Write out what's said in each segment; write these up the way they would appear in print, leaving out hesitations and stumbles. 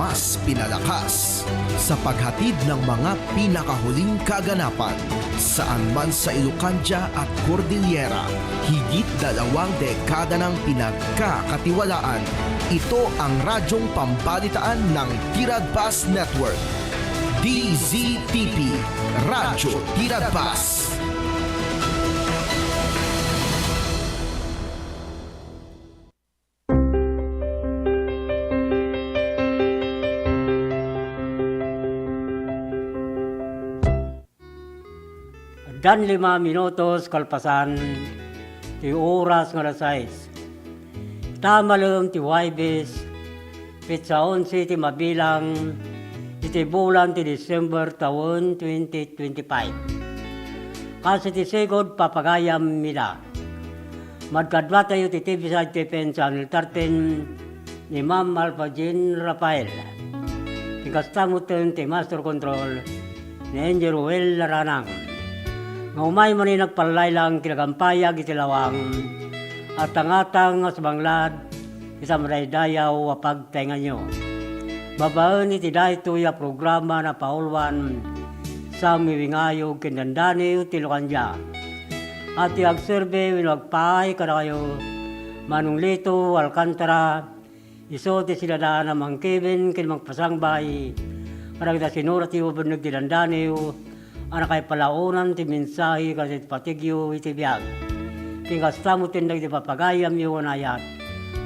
mas pinalakas sa paghatid ng mga pinakahuling kaganapan saan man sa Ilocania at Cordillera. Higit 2 dekada ng pinagkakatiwalaan. Ito ang radyong pambalitaan ng Tiradpas Network. DZTP, Radyo Tiradpas. Dan 5 minutos kalpasan ti oras nga alas 6. Tamalong ti Huwebes, pitsa 11 ti mabilang iti bulan ti December taon 2025. Kasi ti segod papagayam mila. Madkadwa tayo ti TV Side TPN Channel 13 ni Ma'am Alpha Jean Rafael. Ikastamutin ti Master Control ni Angel Ruel Laranang. Nga umay man nagpalay lang kinagampayag iti lawang at tangatang nga subanglad isang dayaw apagtaingan nyo. Babaan iti daytoy a programa na paulwan sa miwingayog kinandani ti Ilocania. At iagserbe winagpaay kada kayo Manong Lito Alcantara iso ti sinadaan na mangkibin kin magpasangbay karagda sinura ti ubod nagdinandani ana kay palaunan ti mensahe kasi patigyo iti biyag. Kingastamo tindag ti papagayam iwan ayat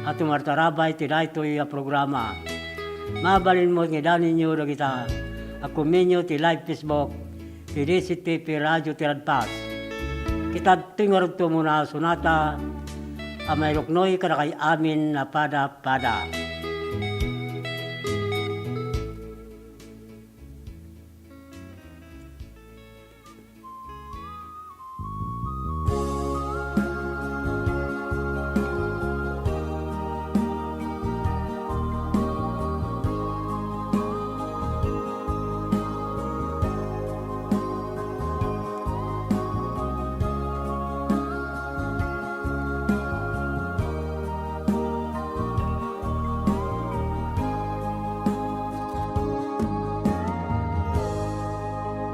at tumartarabay ti daytoy a programa. Mabalin mo nga danin nyo dagita ako minyo ti live Facebook ti DZTP Radyo Tiradpas. Kita tingarod to muna sunata amay ruknoy kada kay amin na pada-pada.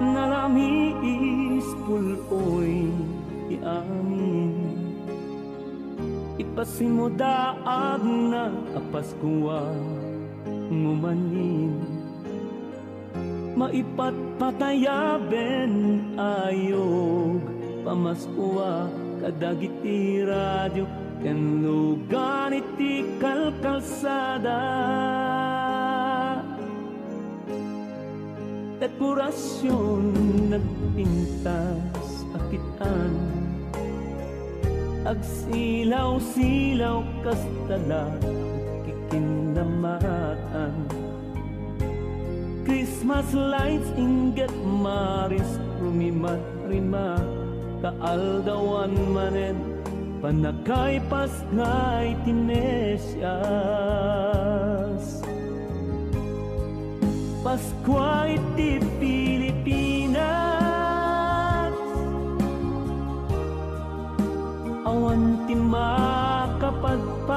Nalamiis puloy ti amin ipasimudaag na apaskuwa ngumanin maipatpatayaben ayog pamaskuwa kadagiti radyo ken lugan iti kalkalsada. Dekorasyon nagpintas akitan agsilaw-silaw kastala kikinamatan Christmas lights inget maris rumimat rima kaaldawan maned panakay pas ngay tinesias Paskwa iti Pilipinas awan ti makapadpad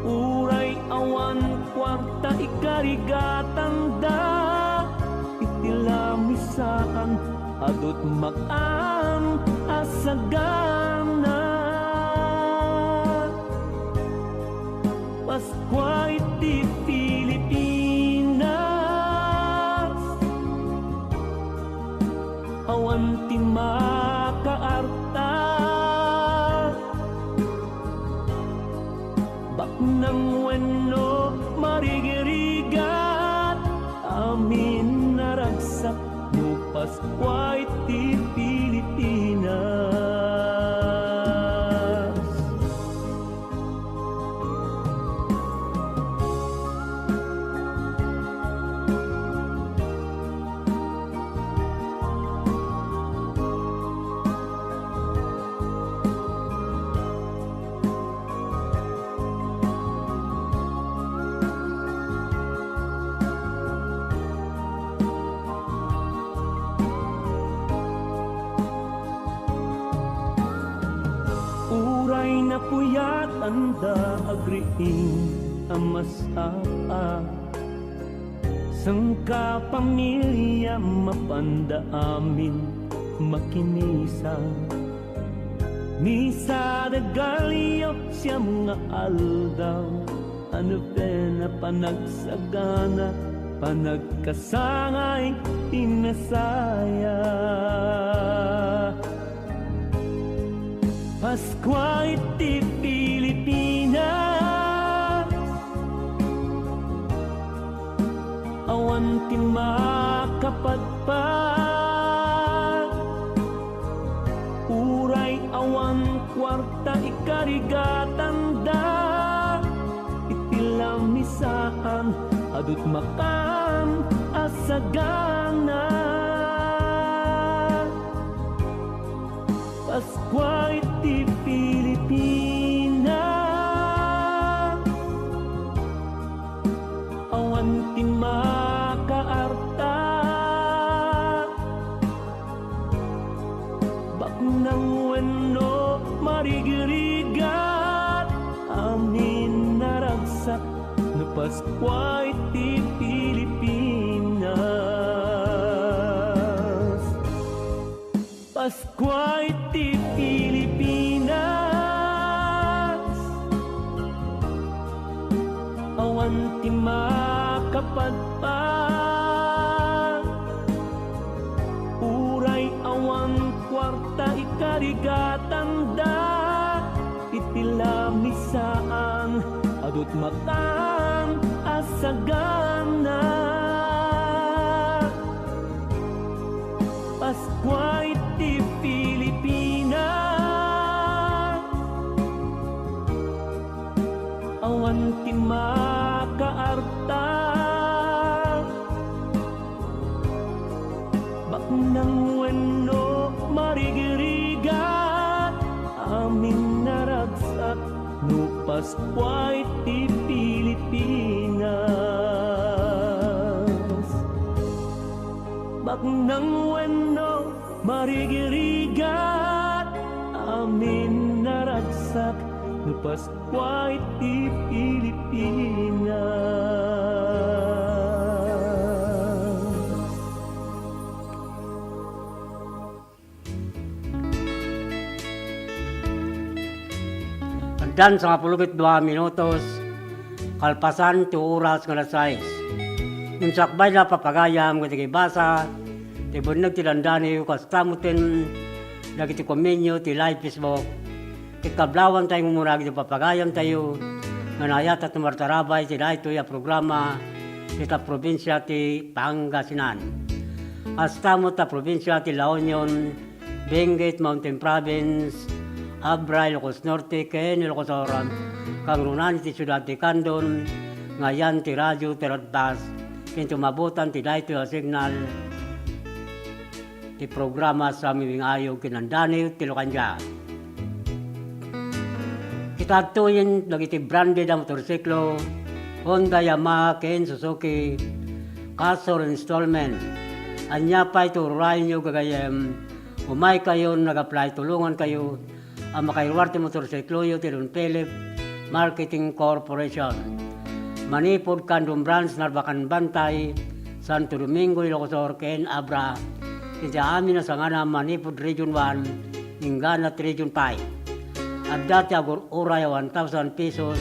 uray awan kwarta ikarigatan da iti lamisaan adot makan asagana Paskwa iti Pilipinas awan ti makaarta baknang wenno marigirigat amin naragsak no Paskwa iti Pilipinas. Uray na puyat anda agriing amasapa Sangka pamilya mapanda amin makinisa Misa dagalyo siya mga aldaw Ano pena panagsagana Panagkasangay inasaya Paskwa iti Pilipinas Awan ti makapagpag Uray awan kwarta ikarigatan da Itilamisaan adut makam asagana Paskwa iti Pilipinas Awan ti makaarta Baknang wenno marigirigat Amin naragsak no Paskwa iti Pilipinas Paskwa iti Pilipinas Awan ti makapagpag Uray awan kwarta ikarigatan da Itilamisaan adut makam asagana Paskwa iti Pilipinas Awan ti makaarta Baknang wenno marigirigat Amin naragsak no Paskwa iti Pilipinas Baknang wenno marigirigat Amin naragsak no Paskwa iti Pilipinas Dan sa 12 minutos, kalpasan ti oras nga alas 6. Yung sakbay na papagayam kati basa, ti bunag ti landani yung kastamutin, lagi ti komenyo, ti live Facebook, ti kablawan tayo mumurag ti papagayam tayo, nga nayat at martarabay ti dahito ya programa, ti ta probinsya ti Pangasinan. Astamot ta probinsya ti La Union, Benguet, Mountain Province, Abra, Ilocos Norte, Ken, Ilocos Oran, kang runan ti Siyudad ti Candon, ngayan ti radyo ti Radbas, kinto mabutan ti dahito ya signal, ti programa sa aming ayog kinandani ti Lokanja. Kitatuyin lagi ti branded ang motorsiklo, Honda, Yamaha, Ken, Suzuki, Castor Installment. Anya pa ito urayin nyo gagayem, umay kayo, nag-apply, tulungan kayo, ang makairwar ti motorsiklo yu ti Don Philip Marketing Corporation. Manipod Kandong Branch, Narbacan Bantay, Santo Domingo, Ilocos Ken, Abra, iti amin na sangana Manipod Region 1, Ingganat Region 5. At dati agur uray 1,000 pesos,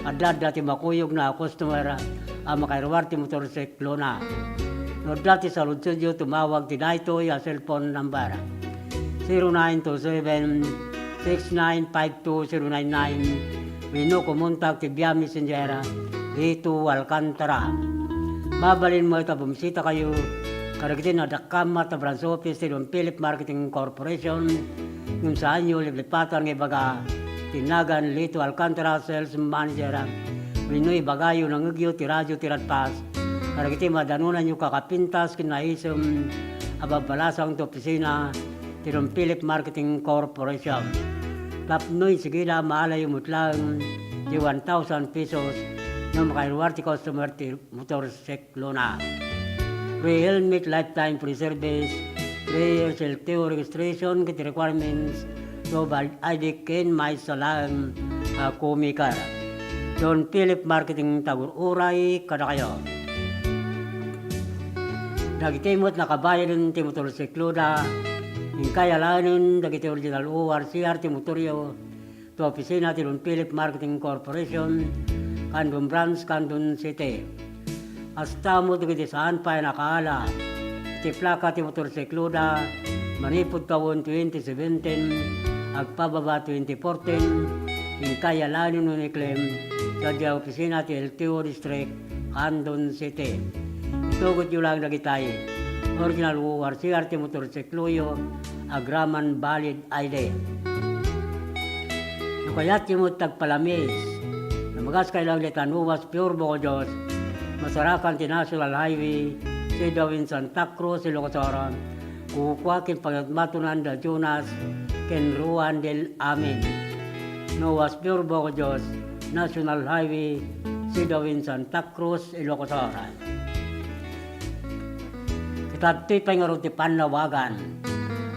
at dati makuyog na customer ang makairwar ti motorsiklo na. No dati sa Ludsudyo tumawag ti dahito ya cellphone number 0927-6952-099. Wino kumuntak ti Via Messenger dito Alcantara. Mabalin mo ito, bumisita kayo. Karagitin na dakama ta branch office ti Don Philip Marketing Corporation. Kung saan nyo liplipatan ng ibaga tinagan Lito Alcantara Sales Manager. Wino ibagayo ng ugyo ti radyo ti Radpas. Karagitin madanunan nyo kakapintas kinaisam ababalasang to opisina ti Don Philip Marketing Corporation. Tapnoy sigila maalay umutlang di 1,000 pesos na makailuwar ti customer ti motorsiklo na. Free helmet, lifetime free service, player LTO registration, kiti requirements, so valid ID ken may salang kumikar. John Philip Marketing Tagururay, kada kayo. Dagitimot nakabayan Timotol Sikluda, yung kayalanin, dagiti original ORCR Timotorio, to opisina ti John Philip Marketing Corporation, Candon Branch, Candon City. Hasta mo dagiti saan pa nakaala, ti plaka Timotol Sikluda, manipod kawon 2017, agpababa 2014, yung kayalanin nun iklem, sa di opisina ti LTO District, Candon City. Itugot nyo lang nagitay. Original ORCR Timotor Sikluyo, Agraman Valid ID. Nukayat yung tagpalamis, namagas kay lang litanuwas pure boko Diyos, masarakan ti National Highway, si Dawin Santa Cruz, Ilocosoro, kukwakin pagmatunan da Jonas, ken Ruan del Amin. Nuwas pure boko Diyos, National Highway, si Dawin Santa Cruz, Ilocosoro. Tati pangaruti panawagan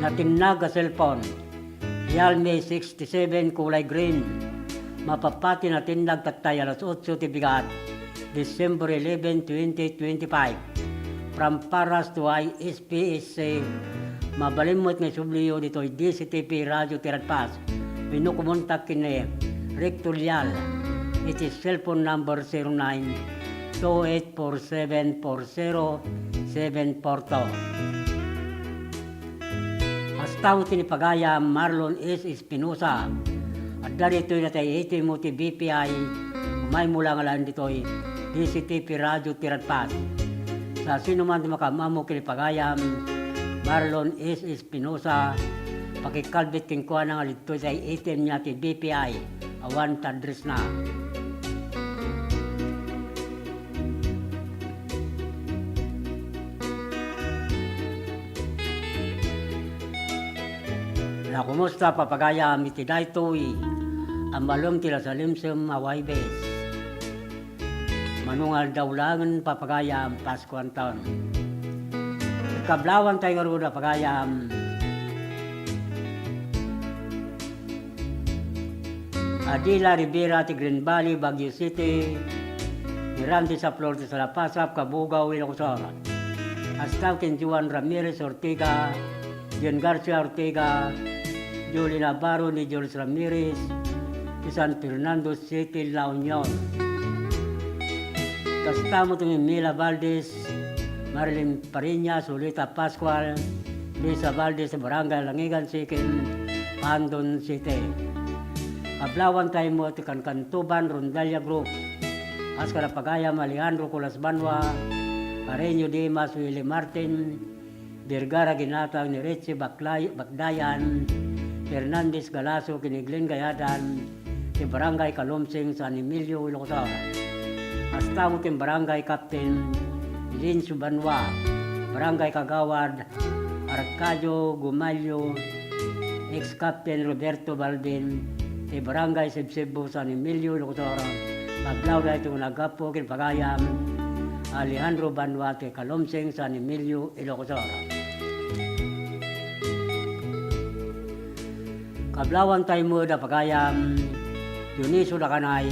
na tinag cellphone Realme 67 kulay green mapapati na tinag tatay alas 8 tibigat December 11, 2025 from Paras to ISPSC mabalimot nga subliyo dito DCTP Radio Tiradpas binukumontak kini Rectorial it is cellphone number 09284740 7 Hastaw tinipagaya Marlon S. Espinosa at darito na tayo ito mo ti BPI umay mula nga lang dito'y DCTP Radio Tiradpas sa sino man makamamo kinipagayam Marlon S. Espinosa pakikalbit king kuha nga dito tayo item niya ti BPI awan tadres na na kumusta papagaya miti daytoy ang malum tila sa limsum awaybes manungal daw langan papagaya ang Pasko ang taon kablawan tayo nga papagaya Adila Rivera ti Green Valley, Baguio City Mirante sa Florida sa La Paz, Kabugaw, Ilocosoro Astaw ken Juan Ramirez Ortega John Garcia Ortega Julie Navarro ni Jules Ramirez di San Fernando City, La Union. Kastamo itong Mila Valdez, Marilyn Pariña, Solita Pascual, Lisa Valdez sa Barangay Langigan Sikin, Candon City. Kablawan tayo mo iti Kantuban, Rondalia Group, Askara Pagayam, Alejandro Colas Banwa, Areño Dimas, Willie Martin, Vergara Ginatang ni Richie Bakdayan, Fernandez Galaso, Kiniglin Gayadan, ti Barangay Kalumsing, San Emilio, Ilocosoro. Hasta mo ti Barangay Captain Lin Subanwa, Barangay Kagawad, Arcadio Gumalyo, Ex-Captain Roberto Baldin, ti Barangay Sibsibo, San Emilio, Ilocosoro. Paglaw na itong nagapo, kinpagayam, Alejandro Banwa, ti Kalumsing, San Emilio, Ilocosoro. Kablawan tayo mo da pagayam, Dionisio Lacanay,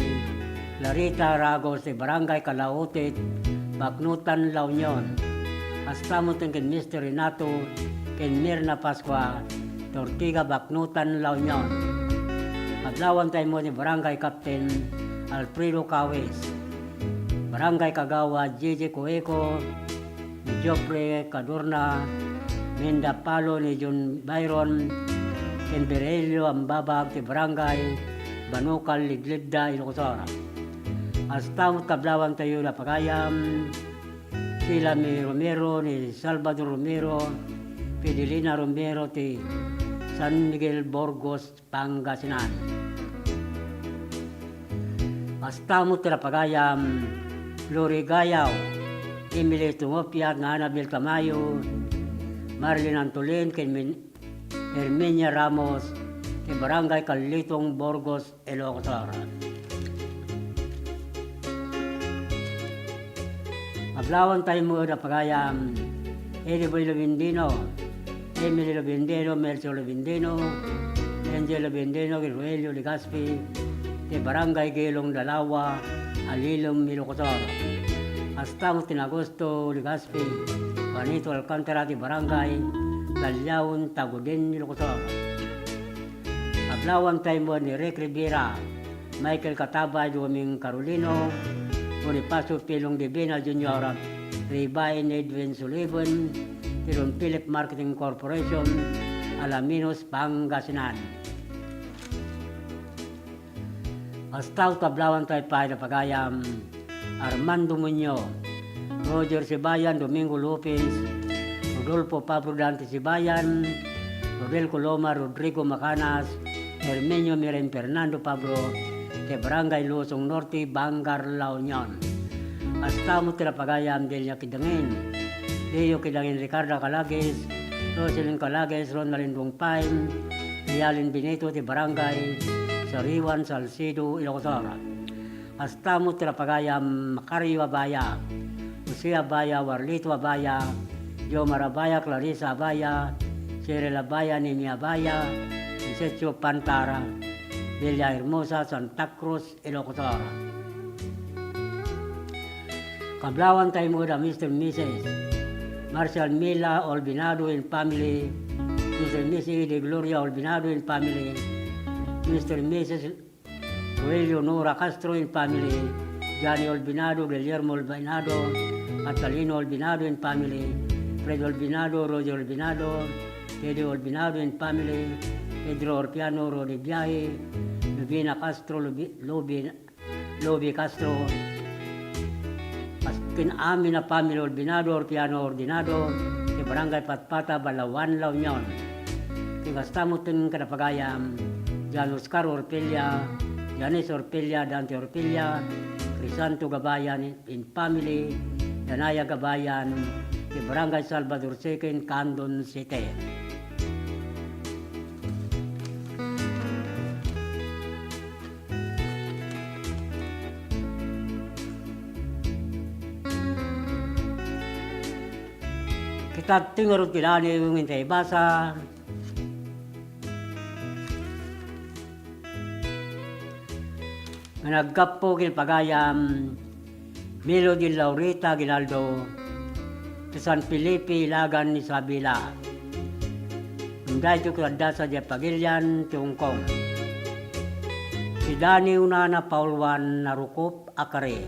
Clarita Ragos, de Barangay Calautit, Baknutan, La Union. Hasta mo ken Mr. Renato, ken Mirna Pascua, Tortiga, Baknutan, La Union. Kablawan tayo mo ni Barangay Captain Alfredo Cawes, Barangay Kagawa, Gigi Coeco, ni Joffre Cadorna, Minda Palo ni John Byron, ken Berelio Ambabag, ti Barangay Banukal, Liglidda, Ilocosoro. Hasta mo kablawan tayo na pagayam, sila ni Romero, ni Salvador Romero, Fidelina Romero, ti San Miguel Burgos, Pangasinan. Hasta mo tira pagayam, Glory Gayaw, Emily Tumopia, Annabel Tamayo, Marlene Antolin, Herminia Ramos, ti Barangay Kalitong, Burgos, Ilocosoro. Maglawan tayo mo na pagayam, Ediboy Lovindino, Emily Lovindino, Mercio Lovindino, Angel Lovindino, Ruelio Legaspi, ti Barangay Gilong Dalawa, Alilom, Ilocosor. Hasta Tinagosto, Ligaspi, Juanito Alcantara, ti Barangay Galyaon, Tagudin, Ilocosor. Ablawan tayo ni Rick Rivera, Michael Katabay, Doming Carolino, Bonifacio Pilong Divina Jr., Ribain Edwin Sullivan, Tilon Philip Marketing Corporation, Alaminos, Pangasinan. Hasta tablawan tayo pa na pagayam, Armando Muñoz, Roger Sibayan, Domingo Lopez, Rodolfo Pablo Dante Sibayan, Rodel Coloma, Rodrigo Macanas, Hermenio Miren Fernando Pablo, de Barangay Lusong Norte, Bangar, La Union. Hasta mo tinapagayam Delia Kidangin, Leo Kidangin Ricardo Calagues, Roselyn Calagues, Ronaldin Dungpain, Rialin Benito de Barangay Sariwan, Salcedo, Ilocosor. Hasta mo tinapagayam Macario Abaya, Jose Abaya, Warlito Abaya, Jomar Abaya, Clarissa Abaya, Cyril Abaya, Nimi Abaya, Sergio Pantara, Villa Hermosa, Santa Cruz, Ilocosor. Kablawan tayo muna Mr. and Mrs. Marcial Mila Olbinado and family, Mr. and Mrs. De Gloria Olbinado and family, Mr. and Mrs. Roelio Nora Castro and family, Johnny Olbinado, Guillermo Olbinado, Catalino Olbinado and family, Fred Olbinado, Roger Olbinado, Teddy Olbinado and family, Pedro Orpiano, Rodi Biahe, Lubina Castro, Lobi Castro, Kin amin na family Olbinado, Orpiano Ordinado, ke Barangay Patpata, Balawan, La Union. Kingastamutin kadapagayam, Jan Oscar Orpelia, Janis Orpelia, Dante Orpelia, Crisanto Gabayan in family, Danaya Gabayan, ke Barangay Salvador Second, Candon City. Kita tinggal kilani yung hintay basa. Nagkapo pagayam Melody Laurita Ginaldo sa San Felipe, Ilagan, Isabela. Hindi ito kulanda sa Pagilian, Hong Kong. Si Dani Unana Paulwan Narukop Akare.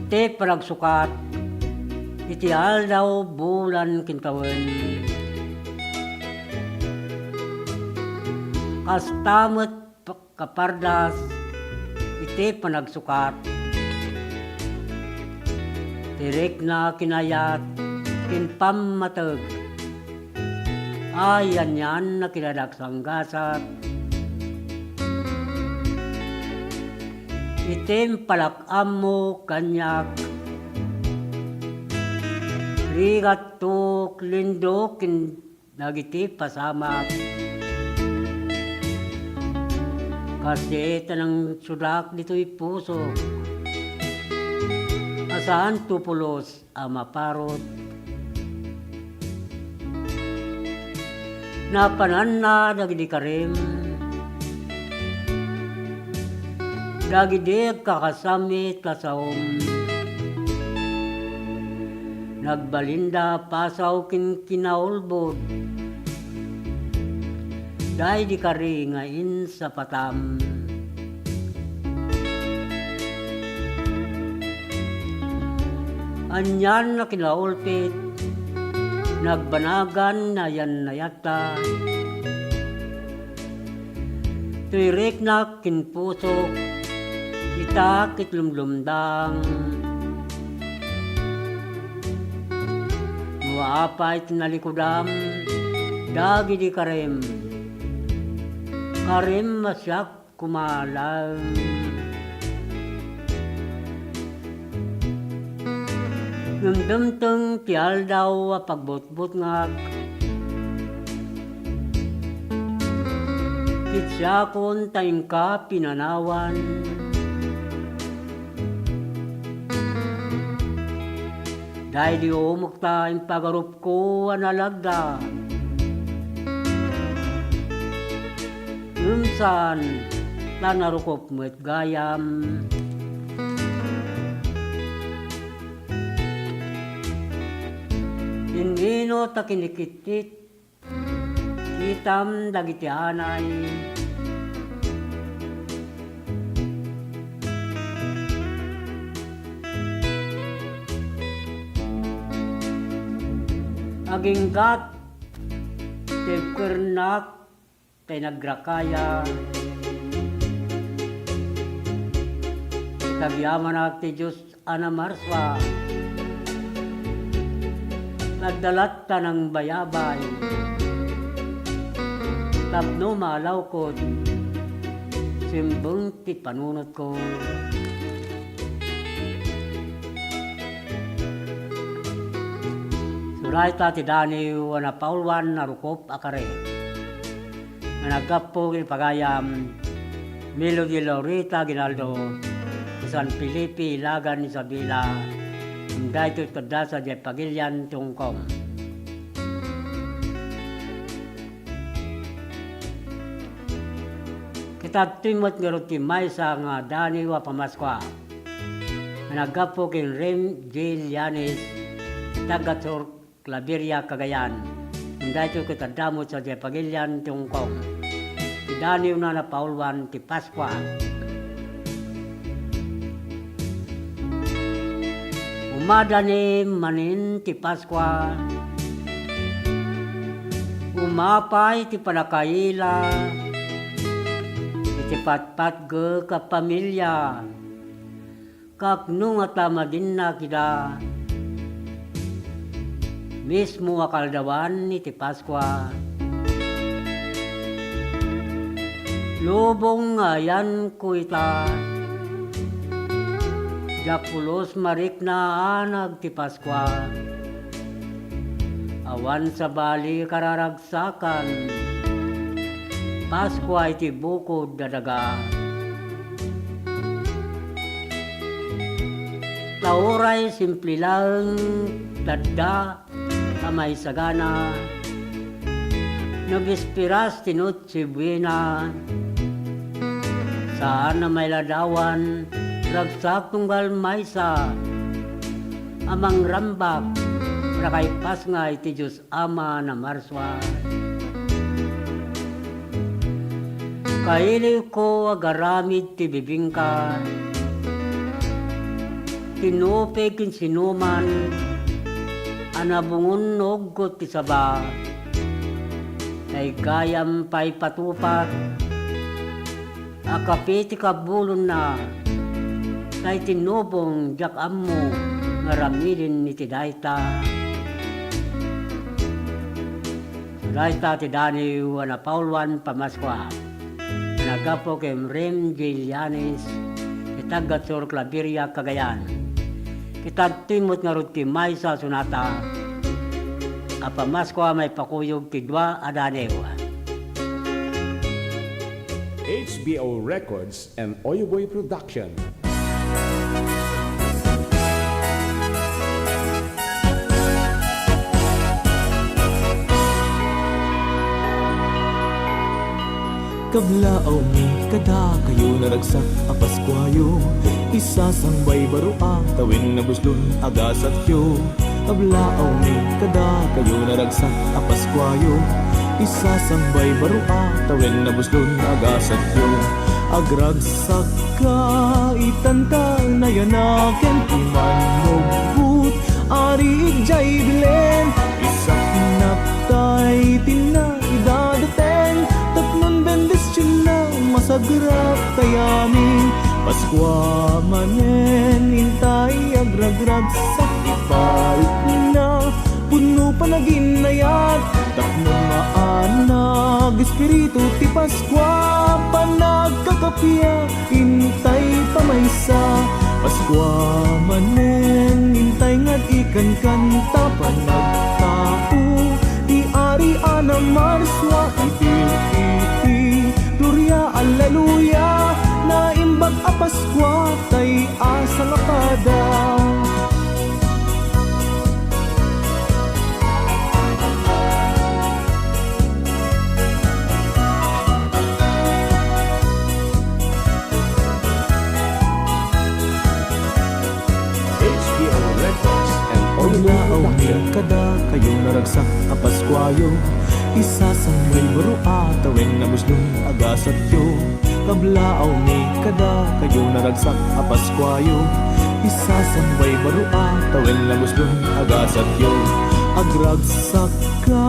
Iti paragsukat, iti aldaw bulan kintawan. Kastamot kapardas, iti panagsukat. Tirik na kinayat, kinpamatag. Ayan yan na kinadaksang gasat. Itim palakam mo kanyak, rigatok lindok nagiti pasamak. Kasi tanang sudak dito'y puso, asaan tupulos amaparot. Napanan na dagiti karim, dagiti kakasamit kasaom. Nagbalinda pasaw kinaulbod, dahi di kari ngain sa patam. Anyan na kinaulpit, nagbanagan na yan na yata. Tuirik na kinpusok, itakit lumlumdang. Muapay tinalikudam, dagi di karem. Karem masyak kumalang. Nundamtang tial daw pagbutbut ngak. Kitsakon tayong ka pinanawan. Dahil di umukta yung pagarup ko analagda. Yunsan nanarukop mo't gayam. Inino ta kinikitit, kitam dagiti anay. Aging gat, tepkernak, tay nagrakaya. Itagyaman ti Diyos anamarswa. Nagdalat ta ng bayabay. Tapno malaw ko, simbong ti panunot ko. Suray ta ti Dani wana Paulwan narukop akare. Nagkapo pagayam Melody Laurita Ginaldo San Felipe Ilagan Isabela dahito tadasa di Pagilian Tungkong. Kita timot nga ruti may sa nga Dani wa pamaskwa. Nagkapo kin Rem J. Llanes Tagatsor Claveria Cagayan. Dahito kitadamot sa di Pagilian Tungkong. Dani na Paulwan ti Pasqua. Umadani manin ti Pasqua. Umapay ti panakaila. Iti patpat ge ka pamilya. Kaknung atama din na kita. Mismo akaldawan iti Pasqua. Lubong ngayan ko ita. Japulos marik na anag ti Pasqua. Awan sa bali kararagsakan. Pasqua iti bukod dadaga. Tauray simple lang tadda kamay sagana. Nag-espiras tinut si Buena. Saan na may ladawan, ragsak tunggal maysa. Amang rambak, rakaypas nga iti Diyos Ama na marswa. Kailiw ko agaramid ti bibingka. Tinupay kin sinuman, anabungon nog ko ti saba. Kay gayam pa'y patupat, akapiti kabulon na, kay tinubong jak ammo, ngaramilin ni tidayta. Tidayta ti Dani wana Paulwan pamaskwa, nagapo kay Rem J. Llanes, itagatsor Claveria Cagayan. Kitad timot nga ruti may sa sunata, apamaskwa may pakuyog tidwa adanewa. HBO Records and Oyoboy Production. Kablaaw mi kada kayo naragsak apaskwayo. Isa sangbay barua tawin na buslon agasat yo. Kablaaw mi kada kayo naragsak apaskwayo. Isa sangbay barua tawin na buslon agasat yo. Agragsak ka itantang na yanaken timanugbut ari jay bilen. Isak naptay tinaidadaten tatnon bendisyon na masagrap tayami. Paskwa manen intay agragragsak ibalik na puno panaginayat tapno maanag espiritu ti Paskwa panagkakapya intay pamaysa. Paskwa manen intay nga ikan kanta panagtao di ari ana marswa iti gloria alleluia na imbag a Paskwa tay asa nga pada. kada kayo naragsak apaskwayo Isasang may barua tawin na muslong agasat yo Kablaaw ni kada kayo naragsak apaskwayo Isasang may barua tawin na muslong agasat yo Agragsak ka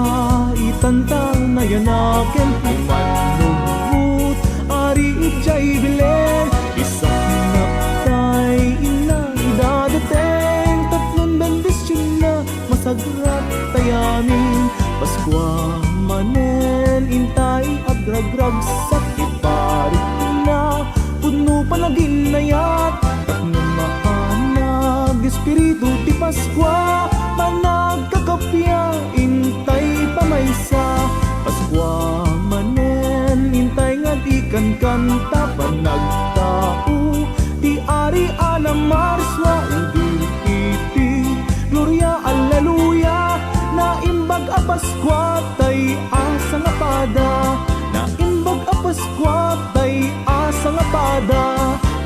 itanta na yanaken Imanumut ari ijay bilen Isak na tay ina idadateng Tatlong bendisyon na masagrat tayamin Paskwa manen intay agragrag sak iparit na Puno panaginayat Tatlong maanag espiritu ti Paskwa Managkakapya intay pamaysa Paskwa manen intay nga di kanta Panagtao ti ari ana marswa Udil iti gloria alleluia Naimbag a Paskwa tay asa nga pada Naimbag a Paskwa tay asa nga pada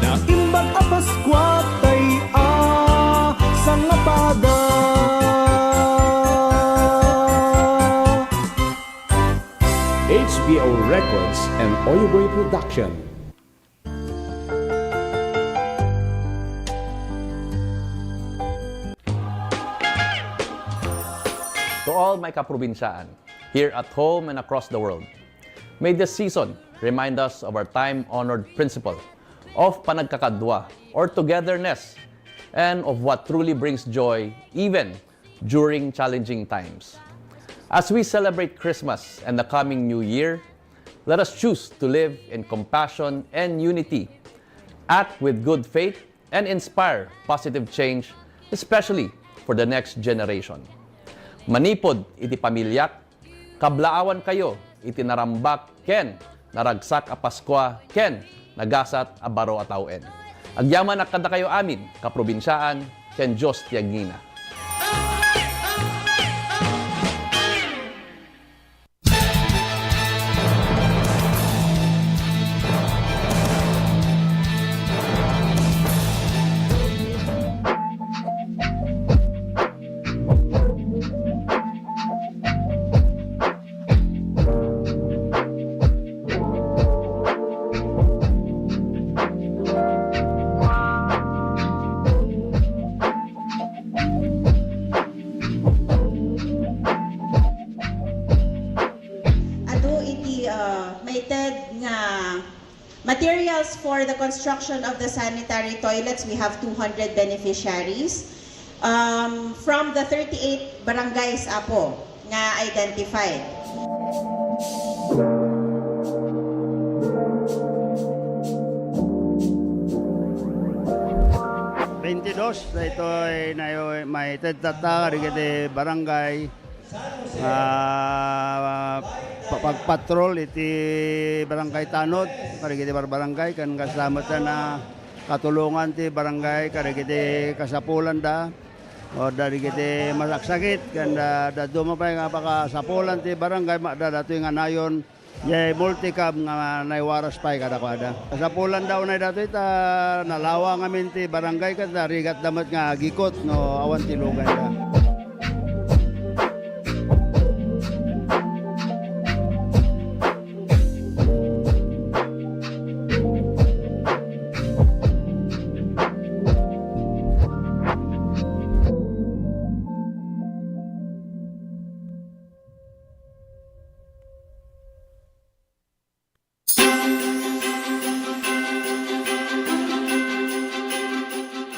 Naimbag a Paskwa tay asa nga pada HBO Records and Oyoboy Production. To all my kaprobinsyaan, here at home and across the world, may this season remind us of our time-honored principle of panagkakadwa or togetherness and of what truly brings joy even during challenging times. As we celebrate Christmas and the coming New Year, let us choose to live in compassion and unity, act with good faith, and inspire positive change, especially for the next generation. Manipod iti pamilyak, kablaawan kayo iti narambak ken naragsak a Paskwa ken nagasat a baro a tawen. Agyaman akada kayo amin, kaprobinsyaan, ken Diyos ti agngina. Materials for the construction of the sanitary toilets, we have 200 beneficiaries from the 38 barangays apo nga identified. Sa ito ay may tedtata karigiti barangay pagpatrol iti barangay Tanod karigiti barangay kan kasama na katulungan ti barangay karigiti kasapulan da o darigiti masaksakit kan da dumapay nga pakasapulan ti barangay dadato nga nayon yay multicab nga naiwaras pay kada. Kasapulan daw na dato ita nalawa ngamin ti barangay kada rigat damat nga gikot no awan ti lugan da.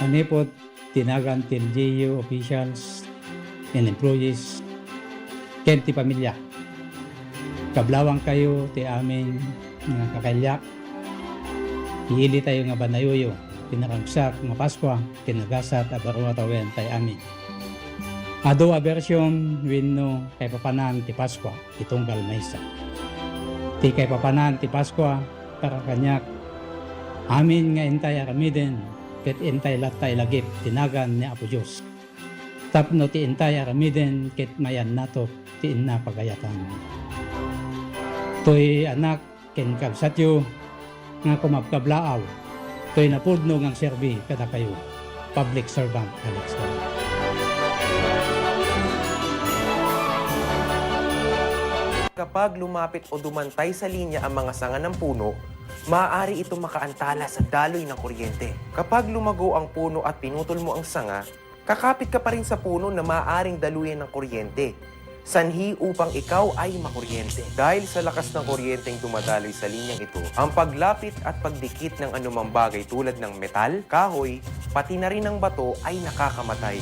Manipod, tinagan til LGU officials and employees, ken ti pamilya. Kablawang kayo ti amin nga kakalyak. Iili tayo nga banayuyo, tinaragsak nga Paskwa, tinagasat at barua tawen tayo amin. Ado a version winno kay papanan ti Paskwa, itunggal maysa. Ti kay papanan ti Paskwa, para kanyak, amin nga intay aramiden, ket intay latay lagip tinagan ni Apo Diyos. Tapno ti intay aramiden ket mayan nato ti inna pagayatan. Toy anak ken kabsatyo nga kumapkablaaw. Toy napudno ngang serbi kada kayo. Public servant Alex. Kapag lumapit o dumantay sa linya ang mga sanga ng puno, maaari itong makaantala sa daloy ng kuryente. Kapag lumago ang puno at pinutol mo ang sanga, kakapit ka pa rin sa puno na maaaring daluyan ng kuryente. Sanhi upang ikaw ay makuryente. Dahil sa lakas ng kuryenteng dumadaloy sa linyang ito, ang paglapit at pagdikit ng anumang bagay tulad ng metal, kahoy, pati na rin ng bato ay nakakamatay.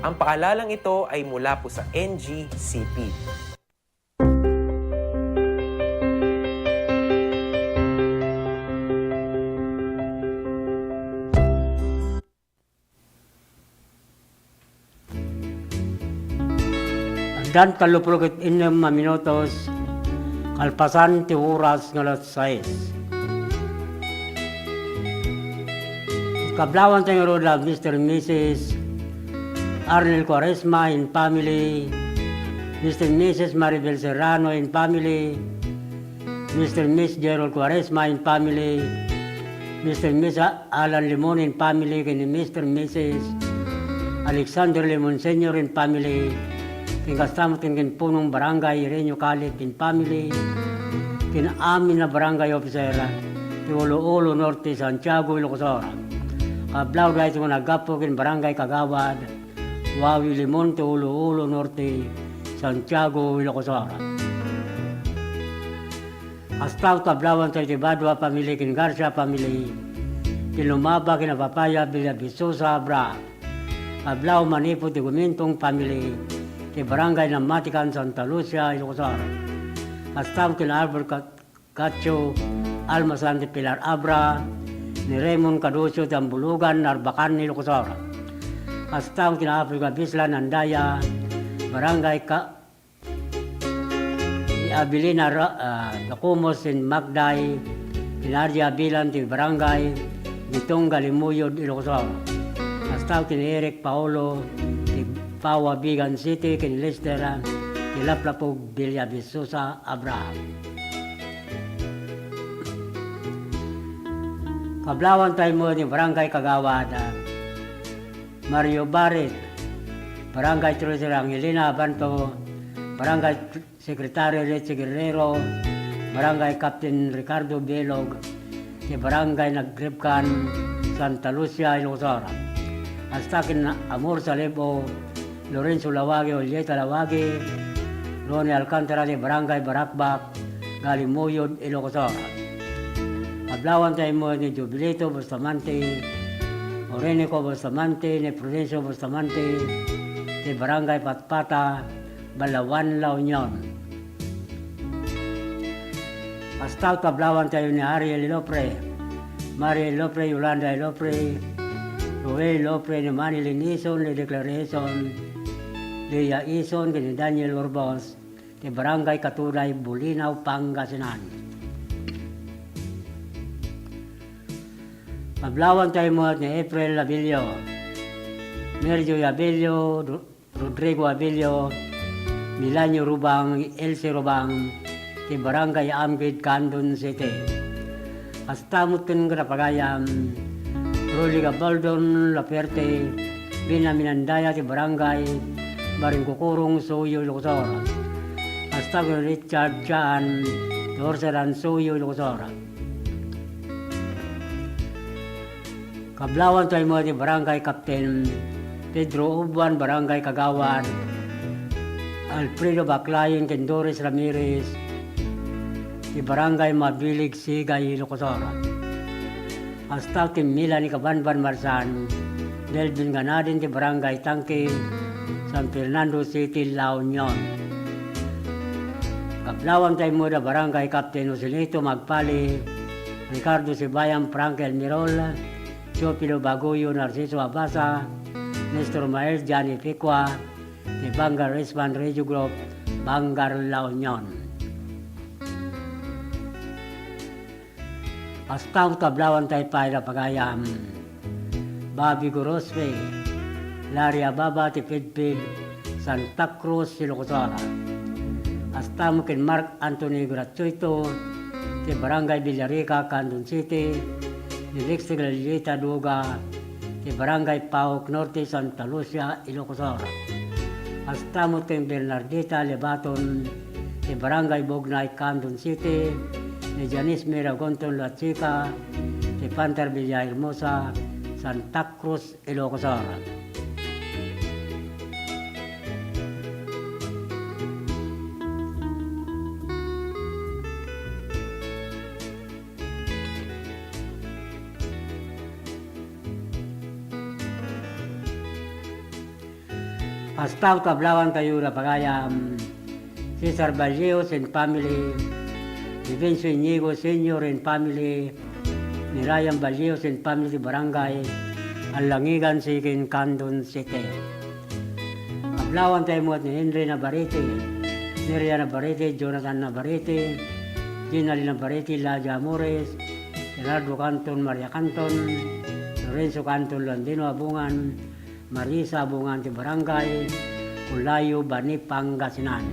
Ang paalalang ito ay mula po sa NGCP. Dan 36 minutos, kalpasan ti oras ng alas 6. Kablawan tayo roda Mr. and Mrs. Arnel Quaresma in family, Mr. and Mrs. Maribel Serrano in family, Mr. and Miss Gerald Quaresma in family, Mr. and Miss Alan Limon in family, kini Mr. and Mrs. Alexander Limon Sr. in family, kasama kin punong barangay Irenyo Calip in family, kin amin na barangay officer ti Ulo Norte Santiago Ilocosora. Kablaw dahil ito nagapo kin barangay Kagawad Wawi Limon ti Ulo Norte Santiago Ilocosora. Astaw kablawan tayo ti Badwa family kin Garcia family, ti Lumaba kin Papaya Villa Bisosa Abra. Kablaw Manipo ti Gumintong family, ti barangay ng Matican, Santa Lucia, Ilocosara. Kastam kina Albert Cacho, Almasan ti Pilar Abra, ni Raymond Caducio ti Ambulugan, Narbacan, Ilocosara. Kastam kina Africa Bislan, Andaya, barangay Abilina Lacumos in Magday, Pinardia Bilan ti barangay Bitong Galimuyod, Ilocosara. Kastam kina Eric Paolo, Pawa Bigan City, kin Lister, Tilaplapog, Villa Bisusa, Abraham. Kablawan tayo mo ni Barangay Kagawad, Mario Barret, Barangay Treasurer Angelina Abanto, Barangay Secretary Leche Guerrero, Barangay Captain Ricardo Belog, Barangay Naggripkan, Santa Lucia, Ilocosara. Hasta kin Amor Salebo, Lorenzo Lawagi, Olleta Lawagi, Ronnie Alcantara de Barangay Barakbak, Galimuyod, Ilocosara. Kablawan tayo mo ni Jubilito Bustamante, Orenico Bustamante, ni Prudencio Bustamante, de Barangay Patpata, Balawan, La Union. Hasta kablawan tayo ni Ariel Lopre, Mariel Lopre, Yolanda Lopre, Roel Lopre, ni Manny Linison, ni Declaration, Leia Ison, ni Daniel Urbos, ni Barangay Katuray, Bulinaw, Pangasinan. Pablawan tayo mo ni April Abilio, Merjo Abilio, Rodrigo Abilio, Milanyo Rubang, Elsie Rubang, ni Barangay Amgid, Candon City. Hasta mutin Grapagayam, Rolly Gabaldon, Laperte, Binaminandaya, ti Barangay Baringkukurong, Suyo, Ilocosora. Hasta ko Richard Chan, Dorseran, Suyo, Ilocosora. Kablawan tayo mo ti Barangay Captain Pedro Ubuan, Barangay Kagawad, Alfredo Baclayin, Doris Ramirez, ti Barangay Mabilig, Sigay, Ilocosora. Hasta ti Mila ni Kabanban Marsan, Delvin Ganadin, ti Barangay Tangke, San Fernando City, La Union. Kablawan tayo mo da Barangay Captain Joselito Magpali, Ricardo Sibayan, Frank Elmirol, Chopilo Baguyo, Narciso Abasa, Nestor Mael, Johnny Picua, ni Bangar Resman Radio Group, Bangar, La Union. Hasta kablawan tayo pa da Pagayam, Bobby Gorospe, Larry Ababa, Tipidpid, Santa Cruz, Ilocosara. Hasta mo kin Mark Anthony Gratuito, ti Barangay Villarica, Candon City, ni Lixi Galilita Duga, ti Barangay Paok Norte, Santa Lucia, Ilocosara. Hasta mo kin Bernardita Lebaton, ti Barangay Bognay, Candon City, ni Janice Miragonton La Chica, ti Panter Villahermosa, Santa Cruz, Ilocos Sur. Hasta Tablawan tayo na pagayam, Cesar Valleos and family, Vivencio Inigo Senior and family, ni Ryan Valleos and family Barangay, Alangigan Sikin, Candon City. Tablawan tayo mo ni Henry Navarrete, Neria Navarrete, Jonathan Navarrete, Ginali Navarrete, Laja Amores, Gerardo Canton, Maria Canton, Lorenzo Canton, Landino Abungan, Marisa Abungan ti Barangay, Ulayo, Bani, Pangasinan.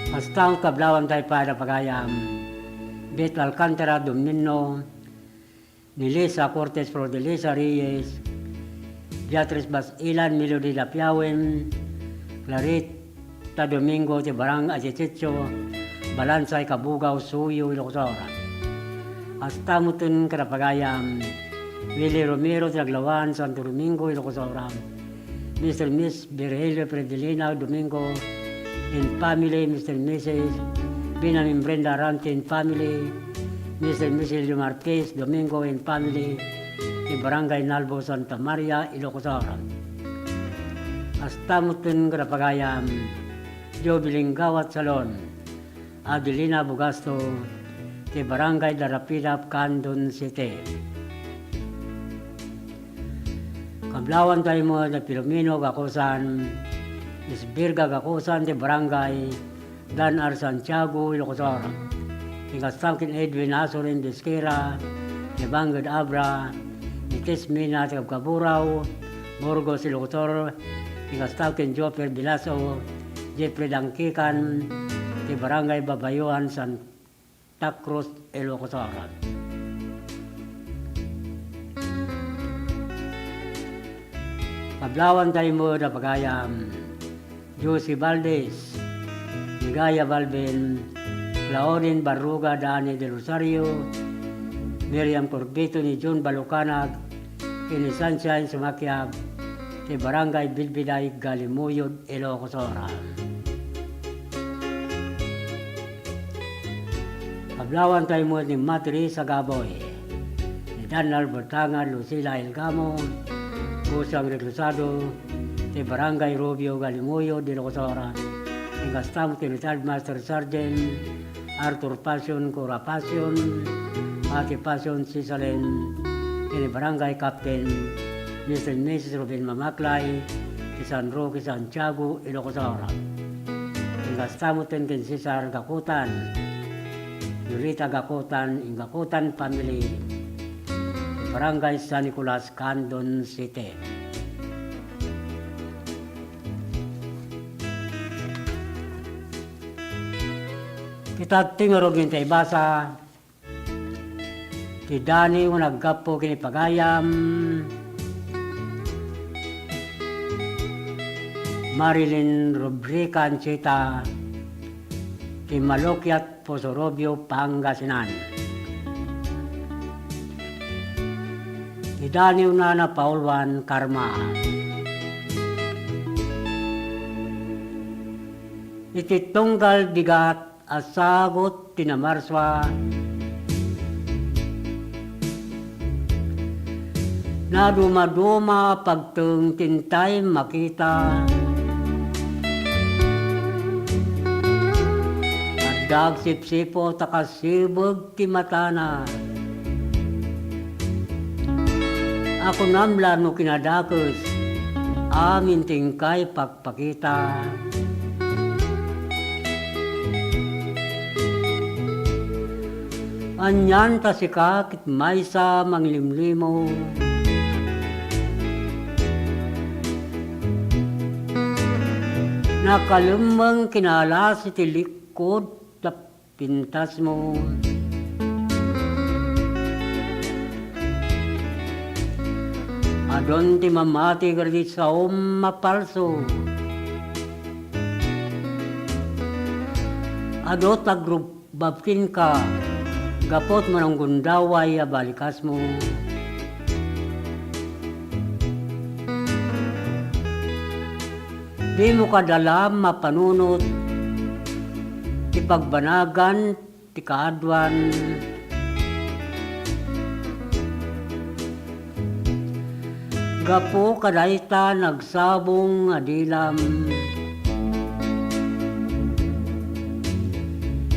Hasta Kablawan tayo para pagayam, Bet Alcantara, Domino, Nilisa Cortes Prodelisa Reyes, Beatriz Basilan, Melody Lapiawen, Clarita Domingo ti Barangay Achichicho, Balansay Kabugaw, Suyo, Ilocos. Hasta mutun karapagayam, Willie Romero, Taglawan, Santo Domingo, Ilocos Sur. Mr. Miss Virgilio Predelina Domingo, in family, Mr. Mrs. Binamin Brenda Arante in family, Mr. Mrs. Marquez Domingo in family, in Barangay Nalbo, Santa Maria, Ilocos Sur. Hasta mutun karapagayam, Joe Bilingawat Salon, Adelina Bugasto, ti Barangay Darapilap, Candon City. Kablawan tayo mo na Pilomino Gakusan, Isbirga Gakusan ti Barangay Dan Ar Santiago, Ilocos Sur. Tingastangkin Edwin Asorin Desquera, ti Bangad Abra, Itis Mina ti Kaburaw, Burgos, Ilocos Sur. Tingastangkin Joper Bilaso, Jeffrey Dangkikan, ti Barangay Babayuan, Santa Cruz, Ilocos Sur. Kablawan tayo mo na pagayam, Josie Valdez, Ligaya Balben, Laonin Barruga Dani de Rosario, Miriam Corbito ni John Balucanag, Kini Sunshine Sumakyab, ti Barangay Bilbiday, Galimuyod, Ilocos Sur. Kablawan tayo mo ni Matri Sagaboy, ni Dan Albertanga, Lucila Ilgamo, Busang Reclusado, ti Barangay Rubio, Galimuyo, Ilocos Sur. Ingastamo ti Retired Master Sergeant Arthur Passion, Cora Passion, Ate Passion, Sisalen, ti Barangay Captain Mr. and Mrs. Robin Mamaklay, ti San Roque, Santiago, Ilocos Sur. Ingastamo ti Cesar Gakutan, Yurita Gakutan, Ingakutan Family, Barangay San Nicolas, Candon City. Kita tingorog yung taibasa, ti Dani naggapo kini pagayam, Marilyn Rubrica Anchita, ti Malokyat Posorobio, Pangasinan. Idaniw na Paulwan Karma. Ititunggal bigat asagot tinamarswa. Na dumaduma pagtung tintay makita. At dagsipsipo takasibog timatana. Ako namla no kinadakos, amin tingkay pagpakita. Anyan ta si kakit may sa manglimlimo. Nakalumang kinala si tilikod na pintas mo. Adon ti mamati gardi sa mapalso. Adot agrubabkin ka, gapot mo ng gundaway balikas mo. Di mo kadala mapanunot, ti pagbanagan, ti kaadwan. Gapo kadayta nagsabong adilam.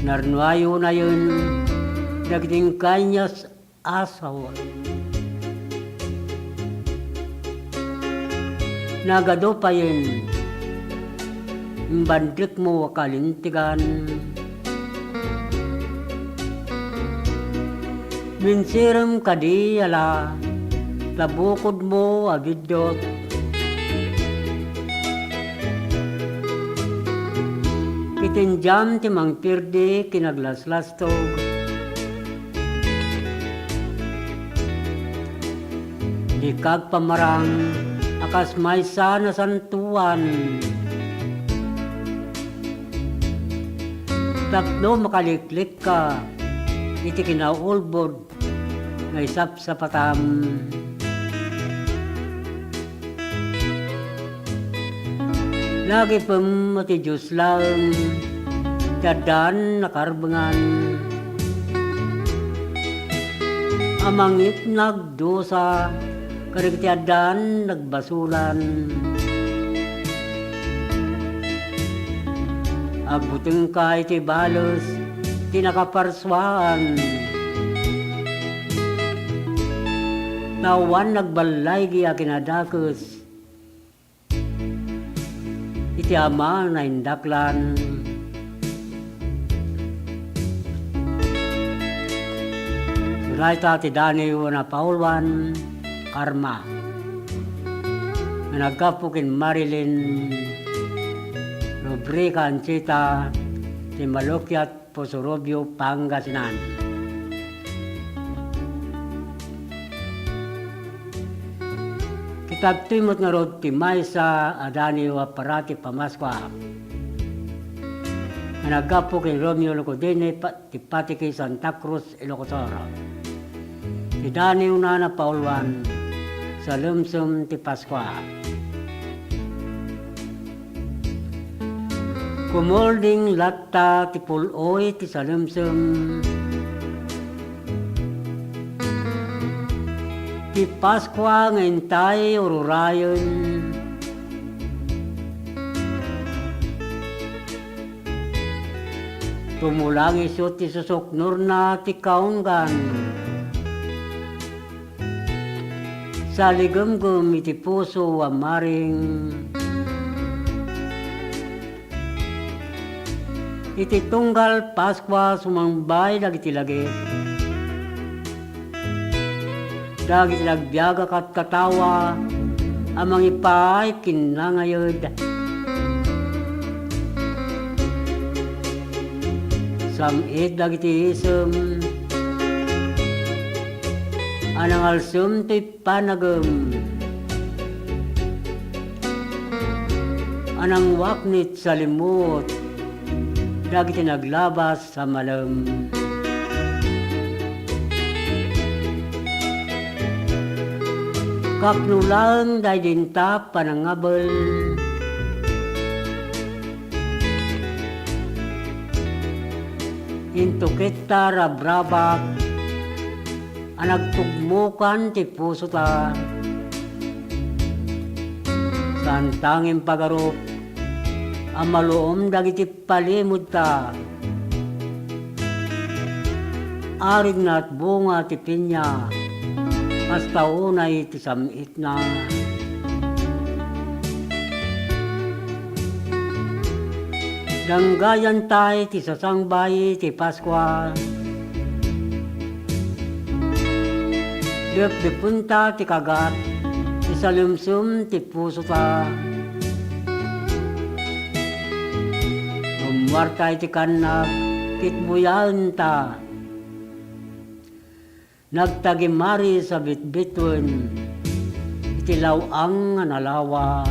Narnuayo na yun, naging kanyas asawa. Nagado pa yun, bandik mo kalintigan. Minsiram kadiyala, tabukod mo abidot. Itinjam ti mang pirdi kinaglaslastog. Ikag pamarang akas may sana santuan. Tapno makaliklik ka, iti kinaulbod na isap sa patam. Lagi pem mati Diyos lang, dadan nakarbangan. Amangit nagdosa, karigtiadan nagbasulan. Agbuteng ka iti balos, tinakaparswaan. Tawan nagbalay giya kinadakos, iti ama na indaklan. Sulaita ti Daniel na Paulwan, Karma. Nagkapukin Marilyn, Rubrika Anchita, ti Malukyat, Posorobio, Pangasinan. Tagtimot nga rod ti Maysa adani wa parati pamaskwa. Nagapo kay Romeo Locodene ti pati kay Santa Cruz Ilocosoro. Ti Dani una na Paulwan sa lumsum ti Paskwa. Kumolding latta ti puloy ti sa lumsum. Ti Paskwa ngintay ururayon. Tumulang iso ti susuknur na ti kaunggan. Sa ligumgum iti puso amaring. Iti tunggal Paskwa sumangbay dagiti lagit. Dagiti nagbiyaga kat katawa, amang ipay kinangayod. Samit dagiti isem, anang alsum ti panagem. Anang waknit sa limot, dagiti naglabas sa malam. Kaknulang day dinta panangabal. Into kita rabrabak, anagtugmukan ti puso ta. Santangin pagarup, amaluom dagiti palimod ta. Arig na't bunga ti pinya, hasta unay ti samit na. Danggayan tay ti sasangbay ti Paskwa. Dep di punta ti kagat, ti salumsum ti puso ta. Umwartay ti kanag, kitbuyan ta. Nagtagimari sa bitbitwen, itilaw ang nalawa.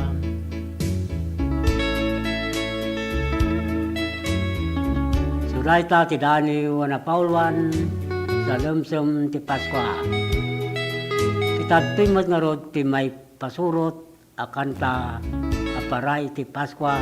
Suraita ti Dani wana Paulwan sa lumsum ti Paskwa. Kitatoy matngarod ti may pasurot akanta aparay ti Paskwa.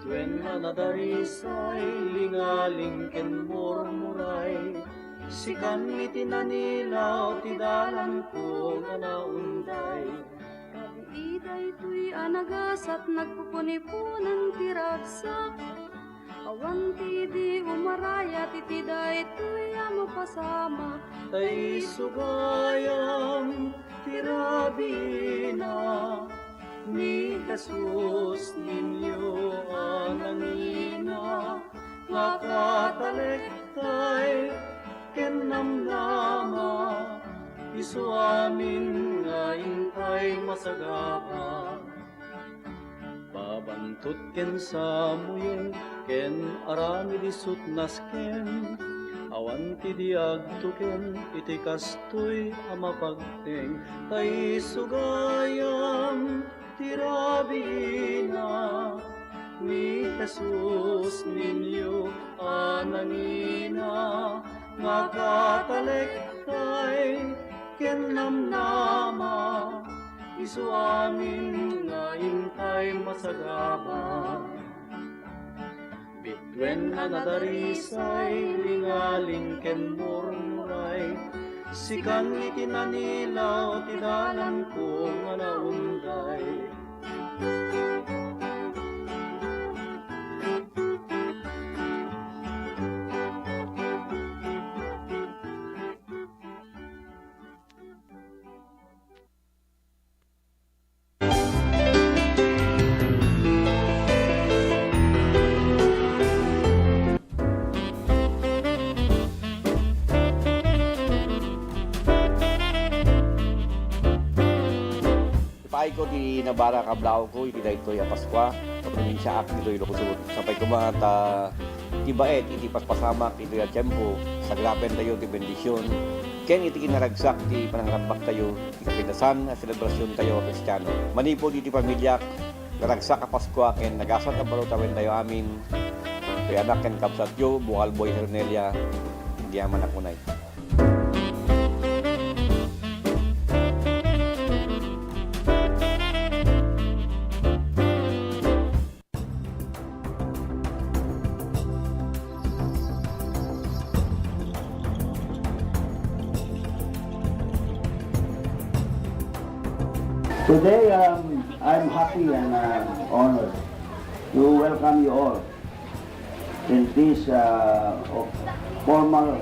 Tuen anadarisay, lingaling ken murmuray, sikan itinanilaw, ti dalan ko nga naunday. Iday tuy anagasat nagpupunipunan ti ragsak. Awan ti di umaraya titiday tuy mapasama. Tay sugayam, tirabina, ni Jesus ninyo anangina, makatalektay, kenamnama, isu amin nga intay masagapa. Babantut ken sa muyong, ken arami disut nasken, awan ti diagtuken, iti kastoy amapagteng, tay sugayam, tirabina, ni Jesus ninyo anangina, makatalektay, kenamnama, isu amin nga intay masagaba. Bitwen anadarisay, lingaling ken murmuray, sikan itinanilaw, ti dalan ko nga naunday. Paay ko di Nabara Kablao ko, iti daytoy a Paskwa, sa probinsya ak ditoy Ilocos. Sapay ko mga ti baet, iti paspasamak, iti a tiyempo, sagrapen tayo ti bendisyon. Ken iti kinaragsak, ti panangrambak tayo, iti kapindasan, selebrasyon tayo a Kristiyano. Manipod iti pamilyak, naragsak a Paskwa, ken nagasat a baro tawen tayo amin. Kaya anak ken kapsatyo, Bukal Boy Hernelia, hindi aman akunay. Today, I'm happy and honored to welcome you all in this formal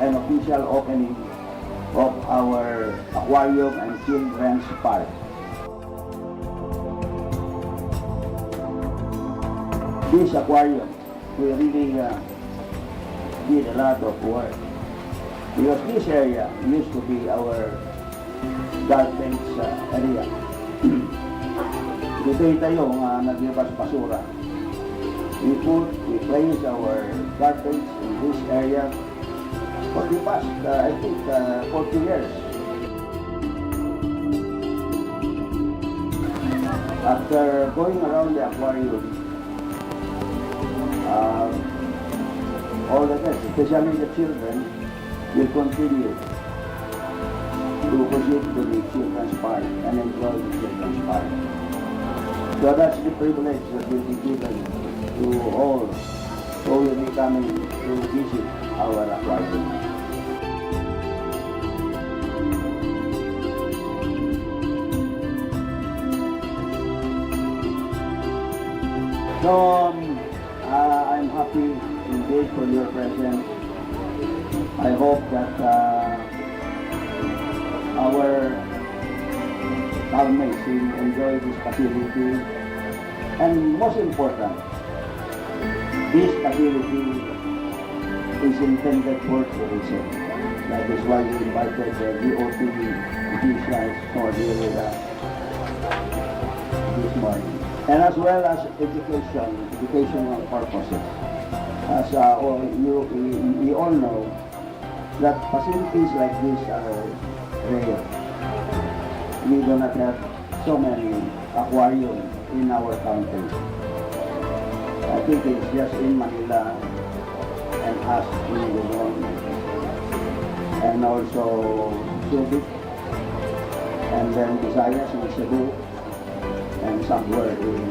and official opening of our aquarium and children's park. This aquarium will really did a lot of work because this area used to be our garbage area. Dito tayo naglabas basura. We place our garbage in this area for the past, I think, 40 years. After going around the aquarium, all the kids, especially the children, will continue to proceed to the children's park and enjoy the children's park. So that's the privilege that will be given to all who will be coming to visit our aquarium. So I'm happy indeed for your presence. I hope that our calmness to enjoy this facility. And most important, this facility is intended for tourism. That is why we invited the DOT officials for this morning. And as well as educational purposes. As we all know, that facilities like this are rare. We do not have so many aquariums in our country. I think it's just in Manila and us in Luzon, and also Subic, and then Visayas in Cebu, and somewhere in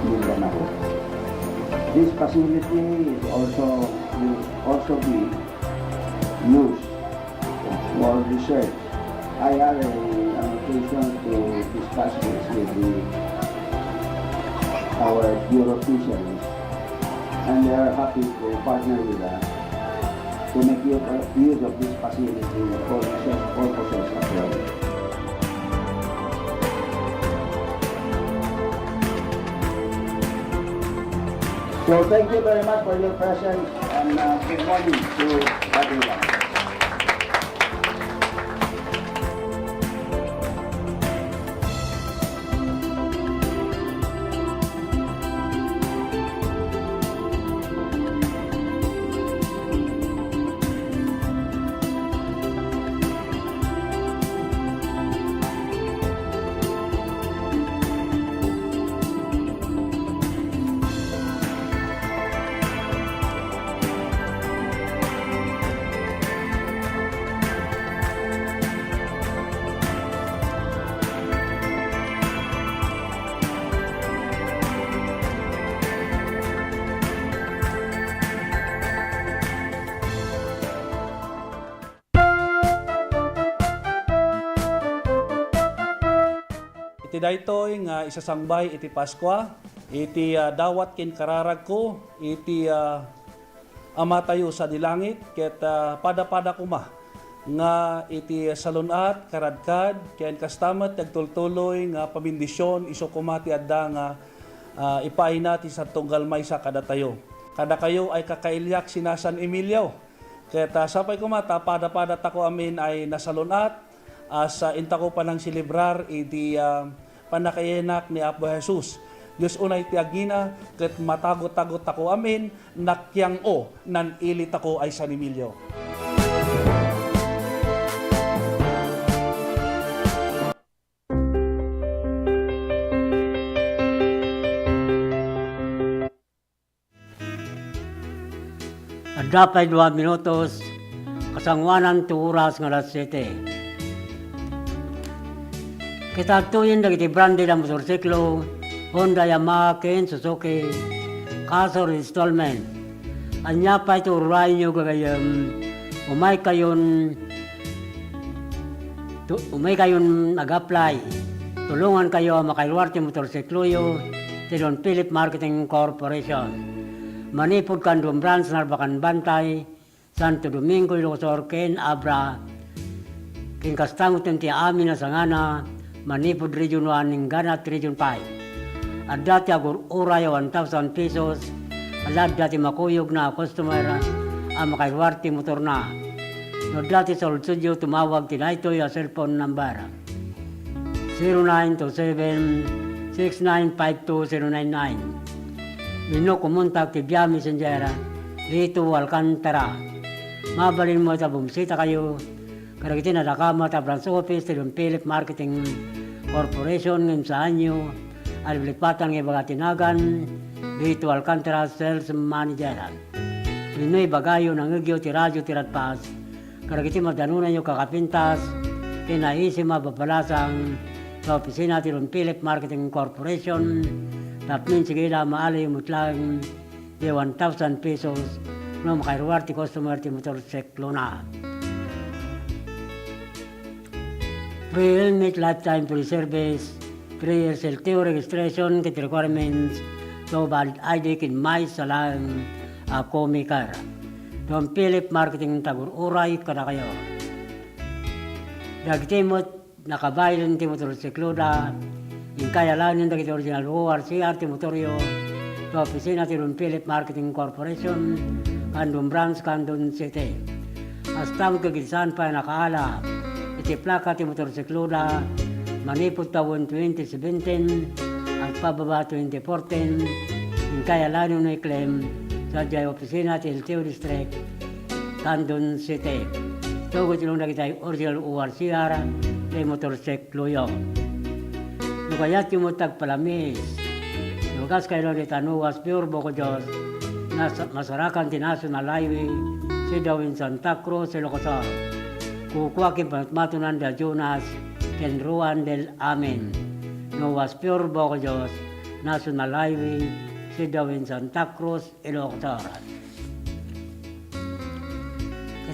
Mindanao. This facility is will also be used for research. I had an occasion to discuss this with our Bureau of Fisheries, and they are happy to partner with us to make use of this facility for research purposes as well. So thank you very much for your presence, and good morning to everyone. Iti daytoy nga isasangbay iti Paskwa, iti dawat ken kararag ko, iti ama tayo sa dilangit, ket pada-pada kuma nga iti salunat, karadkad, ken kastamat nagtultuloy nga pamindisyon, iso kumati adda nga ipaay natin sa tunggal may sa kada tayo. Kada kayo ay kakailyak sina San Emilio. Ket sapay kumata, pada-pada tako amin ay nasalunat, as intako pa nang silibrar iti panakayenak ni Apo Jesus. Diyos unay tiagina, ket matagot-tagot ako amin, nakyang o, nan ilit ako ay San Emilio. Dapat 2 minutos, kasangwanan 2 oras nga alas 7. Kita tuyin dagiti brandi ng motorsiklo, Honda, Yamaha, Ken, Suzuki, Casor installment. Anya pa ito uray nyo gagayam, umay kayon nag-apply. Tulungan kayo makailwarte motorsiklo yo, Tilon Philip Marketing Corporation. Manipod Kandong Branch, Narbacan Bantay, Santo Domingo, Ilocos, Ken, Abra, Ken Kastangot yung amin na sangana, Manipod Region 1, Ninganat Region 5. At dati agur uray 1,000 pesos, alad dati makuyog na customer ang makailwarte motor na. No dati sa Studio tumawag tinaytoy a cellphone number 0927-6952-099. Mino kumuntak ti Via Messenger Rito Alcantara. Mabalin mo ita bumisita kayo. Karagiti na nakama ta branch office Tilon Philip Marketing Corporation ng saan nyo alipatan ng ibaga tinagan Rito Alcantara Sales Manager. Mino'y bagayo ng ugyo ti radyo ti ratpas. Karagiti madanunan nyo kakapintas kinaisi mababalasang sa opisina Tilon Philip Marketing Corporation. Tapmin sigila maalay mutlang di 1,000 pesos no makairuar ti customer ti motorsiklo na. Free helmet, lifetime free service, free LTO registration, kit requirements, so valid ID kin may salang komikar. Don Philip Marketing Tagur Uray kada kayo. Dagtimot nakabayan ti motorsiklo da, yung kaya lang yung dagiti original ORCR ti motoryo, to opisina ti Ron Philip Marketing Corporation, Kandun Branch, Kandun City. Hasta magkagisan pa nakaala, iti plaka ti motorsiklo da, manipot taon 2017 at pababa 2014, yung kaya lang yung i-claim sa jay opisina ti LTO District, Kandun City. Tugot yung nakita yung original ORCR kay motorsiklo yun. Nukayat yung tagpalamis. Lugas kayo lang itanuwas, pure boko Diyos, masarakan ti National Highway, si Dawin Santa Cruz, Ilocosor. Kukuha kin panatmatunan da Jonas, ken Ruan del Amen. Nuwas pure boko Diyos, National Highway, si Dawin Santa Cruz, Ilocosor.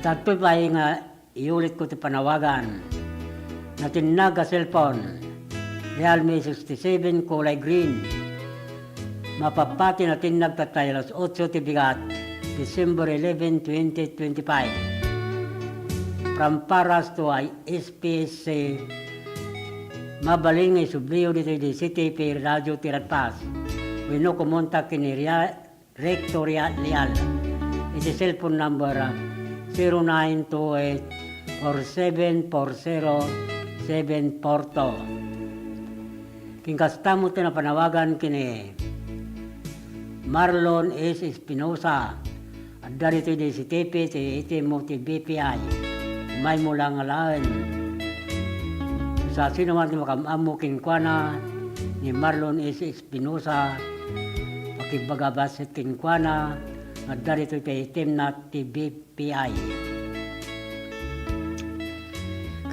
Tatpo pa nga iulit ko ti panawagan na tinag a cellphone Realme 67 kulay green. Mapapati na tinag tatay alas 8 ti bigat December 11, 2025. From Paras to SPSC mabaling ay subliyo dito di CTP Radio Tiratpas. Wino kumontak kini Rector Leal. Iti cellphone number 0928-4740-742. Kingkastamo ito na panawagan kini Marlon S. Espinosa at darito di si TP, iti mo ti BPI. May mula nga lain. Sa sino man ti makamamu kinkwana ni Marlon S. Espinosa, pakibagabasit kinkwana, at darito iti itim na ti BPI.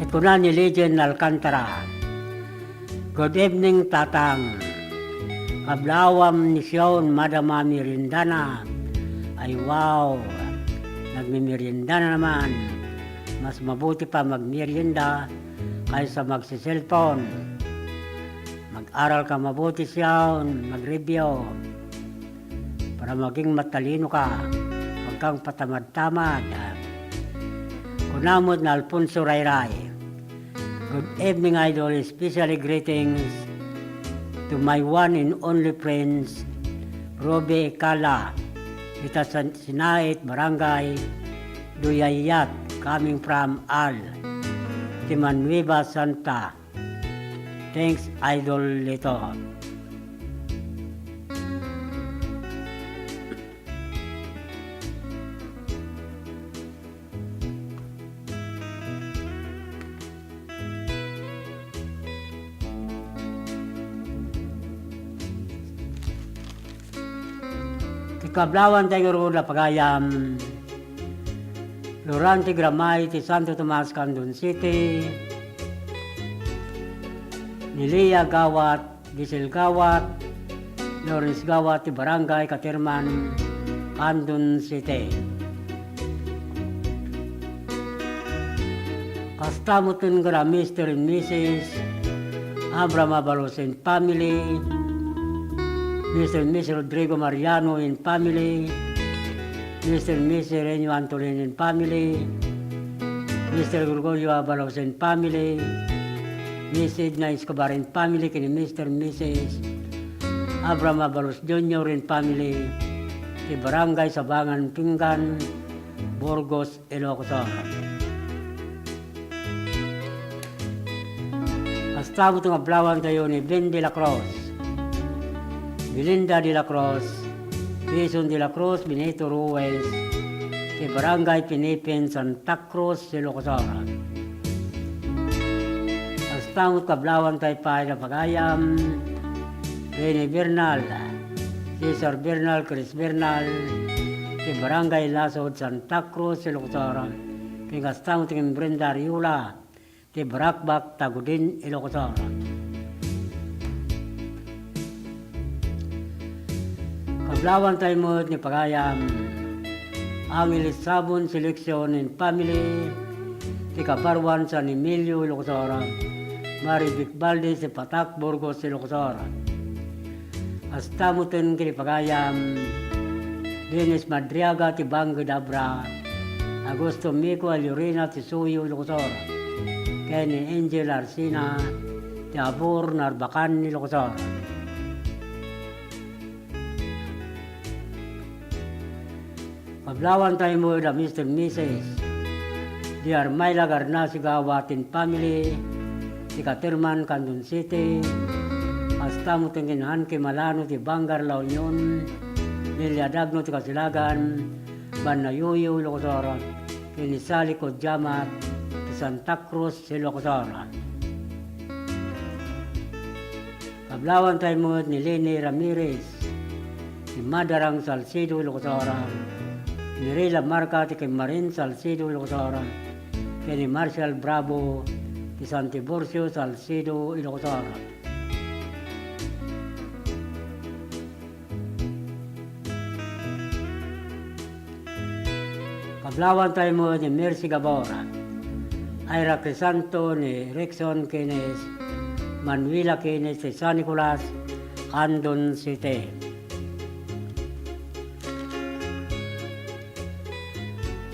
Katunan ni Legend Alcantara. Good evening, Tatang. Kablawam ni Sion, Madama Mirindana. Ay wow, nagmimirinda na naman. Mas mabuti pa magmirinda kaysa magsiselfon. Mag-aral ka mabuti, Sion, mag-review. Para maging matalino ka, huwag kang patamad-tamad. Kunamot na Alfonso Rayray. Good evening, Idol. Especially greetings to my one and only friends, Robe Ekala, Ita Sinait, Barangay, Duyayat, coming from Al, Timanueva, Santa. Thanks, Idol Lito. Kablawan tayo ro na pagayam Lorante Gramay ti Santo Tomas, Kandun City, Nilia Gawat, Gisel Gawat, Lawrence Gawat ti Barangay Katirman, Kandun City. Kastamutun gara Mr. and Mrs. Abraham Abalos and family, Mr. and Mrs. Rodrigo Mariano and family, Mr. and Mrs. Renyo Antolin and family, Mr. Gregorio Abalos and family, Miss Edna Escobar and family, kini Mr. and Mrs. Abraham Abalos Jr. and family, di Barangay Sabangan, Pinggan, Burgos, Ilocos. Hasta mo itong ablawan tayo ni Ben de la Cruz, Belinda de la Cruz, Jason de la Cruz, Benito Ruiz, kay Barangay Pinipin, Santa Cruz, Ilocos. Hasta mo kablawan tayo pa na pagayam, Benny Bernal, Cesar Bernal, Chris Bernal, kay Barangay Lasod, Santa Cruz, Ilocos. Kay hasta mo tingin Brenda Riula, kay Barakbak, Tagudin, Ilocos. Kablawan tayo mo ni pagayam Angeles Sabon Seleksyon and Family, ti Kaparwan San Emilio, Ilocos. Marivic Valdez, ti Patak, Burgos, Ilocos. Hasta mo tin kini pagayam Dennis Madriaga, ti Bangga Dabra, Agosto Mico Alurina, ti Suyo, Ilocos. kay ni Angel Arsina, ti Abor Narbacan ni Locosora. Kablawan tayo mo da Mr. and Mrs. Di Armayla Garnasi Gawatin Family, ti Katirman, Candon City, hasta mo tinginahan kay Malano, ti Bangar, La Union, Lilia Dagno, ti Kasilagan, Banayuyo, Locosora, Kinisali, Kodjamat, ti Santa Cruz, si Locosora. Kablawan tayo mo ni Leni Ramirez, ni Madarang Salcido, Locosora, ni Rila Marca, ti kay Marin Salcido, Locosora, kay ni Marshall Bravo, ti Santiborcio Salcido, Ilocosora. Kablawan tayo mo ni Mercy Gabora, Ira Crisanto, ni Rickson Kines, Manuela Kines, ti San Nicolas, Candon City.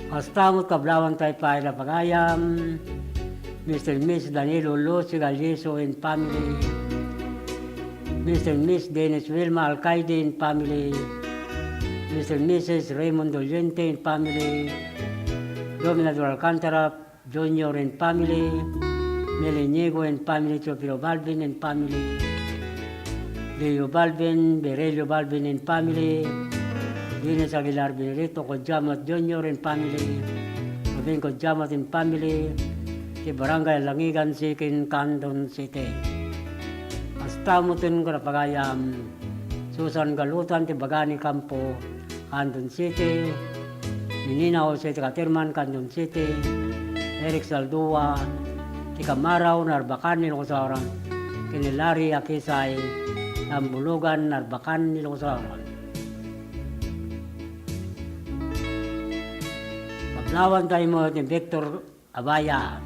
Kastamot kablawan tayo pa na pagayam, Mr. and Miss Danilo Lucio Galyeso and family, Mr. and Miss Dennis Wilma Alcaide and family, Mr. and Mrs. Raymond Doliente and family, Dominador Alcantara Jr. and family, Meliniego and family, Chopiro Balvin and family, Leo Balvin, Berelio Balvin and family, Dines Aguilar Benedito, Kodjamat Jr. and family, Robin Kodjamat and family, ti Barangay Langigan, Sikin, Candon City. Hasta mo tin ko na pagayam, Susan Galutan, ti Bagani Campo, Candon City, Ninina Jose, ti Katirman, Candon City, Eric Saldua, ti Kamaraw, Narbacan, Nilocosara, Kinilari Akisay, Tambulugan, Narbacan, Nilocosara. Lawan tayo mo ni Victor Abaya,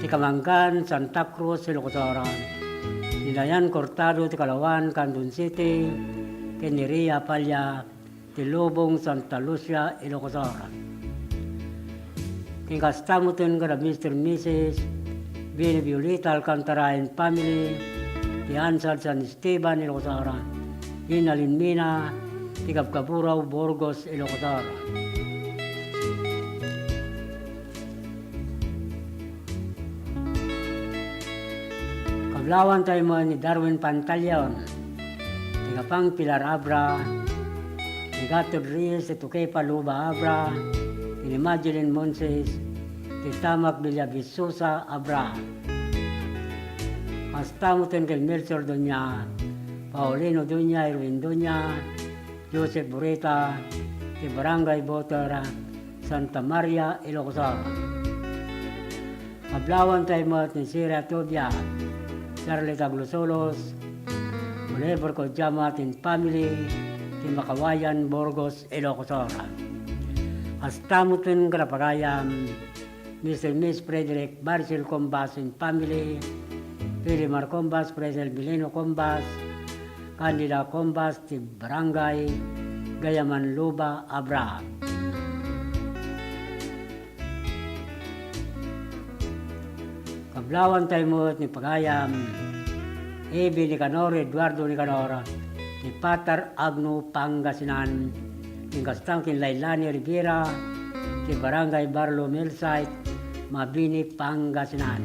ti Kamangkan, Santa Cruz, Ilocosora, ni Dayan Cortado, ti Kalawan, Candon City, Keniria Palya, ti Lubong, Santa Lucia, Ilocosora. Kingkastamutin ka na Mr. and Mrs. Bini Violeta Alcantara and family, ti Ansal San Esteban, Ilocosora, Inalin Mina, ti Kapkapuraw, Burgos, Ilocosora. Kablawan tayo mo ni Darwin Pantaleon, ni Kapang Pilar Abra, ni Gatod Reyes, ni Tukepa Luba Abra, ni Madeline Monses, ni Tamak Villabisusa Abra. Hasta mo ten kay Melchor Dunya, Paulino Dunya, Erwin Dunya, Joseph Bureta, ni Barangay Botera, Santa Maria, Ilocosora. Kablawan tayo mo ni Sira Tobia, Charlotte Aglosolos, Oliver Kodjamat and family, ti Makawayan, Burgos, Ilocosora. Hastamutin Karapagayam, Mr. and Miss Frederick Barcel Combas and family, Pilimar Combas, Presel Bileno Combas, Candida Combas, ti Barangay, Gayaman Luba, Abra. Kablawan tayo mo ni Pagayam, Ebi Nicanor, Eduardo Nicanor, ni Patar Agno Pangasinan, ni Kastangkin Lailani Rivera, ni Barangay Barlo Millsite, Mabini Pangasinan.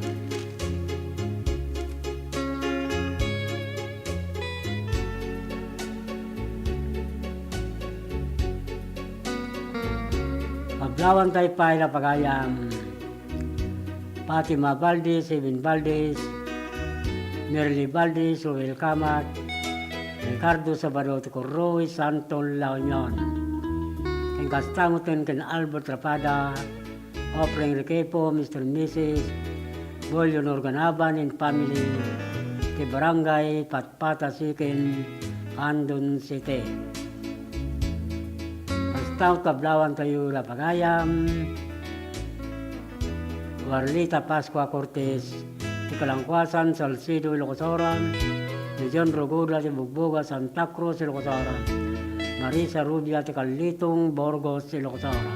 Kablawan tayo pa na Pagayam, Fatima Valdez, Evin Valdez, Merly Valdez, Roel Kamat, Ricardo Sabadote Corroy, Santol La Union. King Kastamutin, Ken Albert Rapada, Offering Requepo, Mr. and Mrs. Bolyon Organaban and family, ti Barangay Patpata Sikin, Candon City. Kastamut Kablawan tayo La Pagayam, Warlita Pascua Cortez, ti Kalangkwasan, Salcido, Ilocosora, ni John Rogoda, ti Bugboga, Santa Cruz, Ilocosora, Marisa Rubia, ti Kalitong, Burgos, Ilocosora.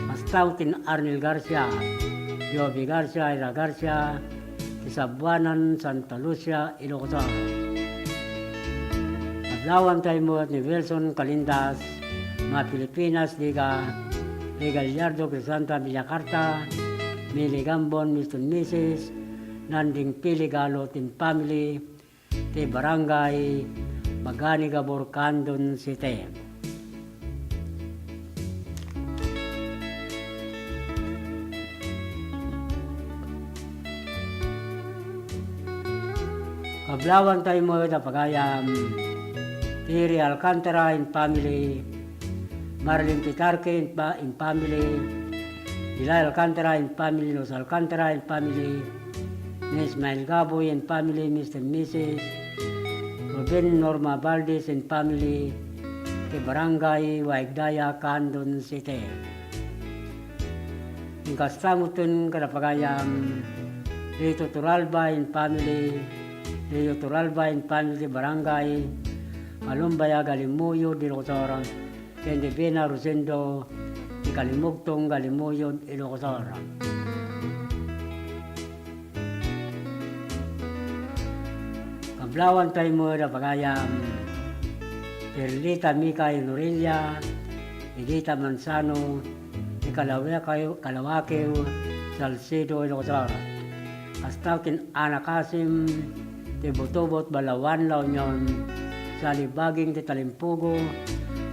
Mastautin Arnel Garcia, Joby Garcia, Ira Garcia, Isabuanan, Santa Lucia, Ilocos. Adlawan tayo mo ni Wilson Calindas, mga Pilipinas, Liga Gallardo, Crisanta, Villacarta, Mili Gambon, Mr. Mrs., Nanding Pili Galo, Tin Family, Ti Barangay, Magani Gabor, Candon City. Kablawan tayo mo na pagayam, Tiri Alcantara in family, Marlene Pitarque in family, Ilay Alcantara in family, Los Alcantara in family, Ismael Gaboy in family, Mr. and Mrs. Ruben Norma Valdez in family, Ti Barangay, Waigdaya, Candon City. Yung kastamutin kadapagayam, Rito Turalba in family, Rio Turalba in family, Barangay, Malumbaya, Galimuyo, Ilocos, Kendibina, Rosendo, Kalimugtong, Galimuyo, Ilocos. Kablawan tayo mo na pagayam, Perlita Mika Inorilla, Edita Manzano, Kalawakeo, Salcedo, Ilocos. Astakin Anakasim, Tibutubot, Balawan, La Union, Salibaging, Titalimpugo,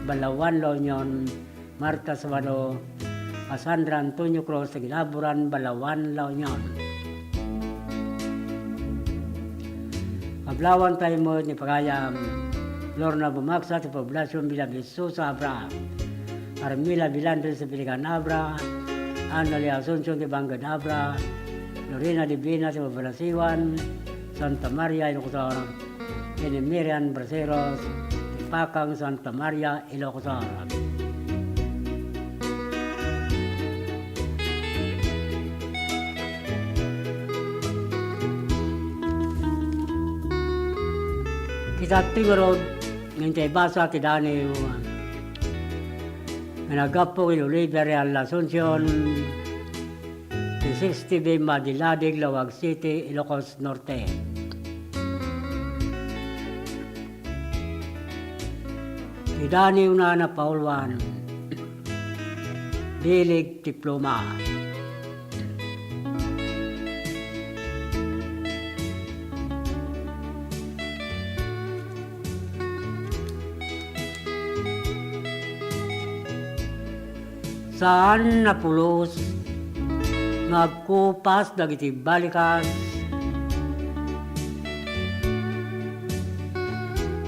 Balawan, La Union, Marta Sabado, Cassandra Antonio Cruz, Ginaburan, Balawan, La Union. Kablawan tayo mo ni Pagayam, Lorna Bumaksa, sa Poblasyon Bilabiso sa Abra, Armila Bilandres sa Piligan Abra, Anali Asuncion de Bangan Abra, Lorena Divina sa Babalasiwan, Santa Maria, Ilocos, Miriam Braceros, Pakang, Santa Maria, Ilocos. Kita tingorod, ngintay basa tidani nagapo Oliver Real Asuncion, 60 de Madiladig, Lawag City, Ilocos Norte. Tidani una na Paulwan, Dilig Diploma. Saan napulos, nagkupas dagiti balikas,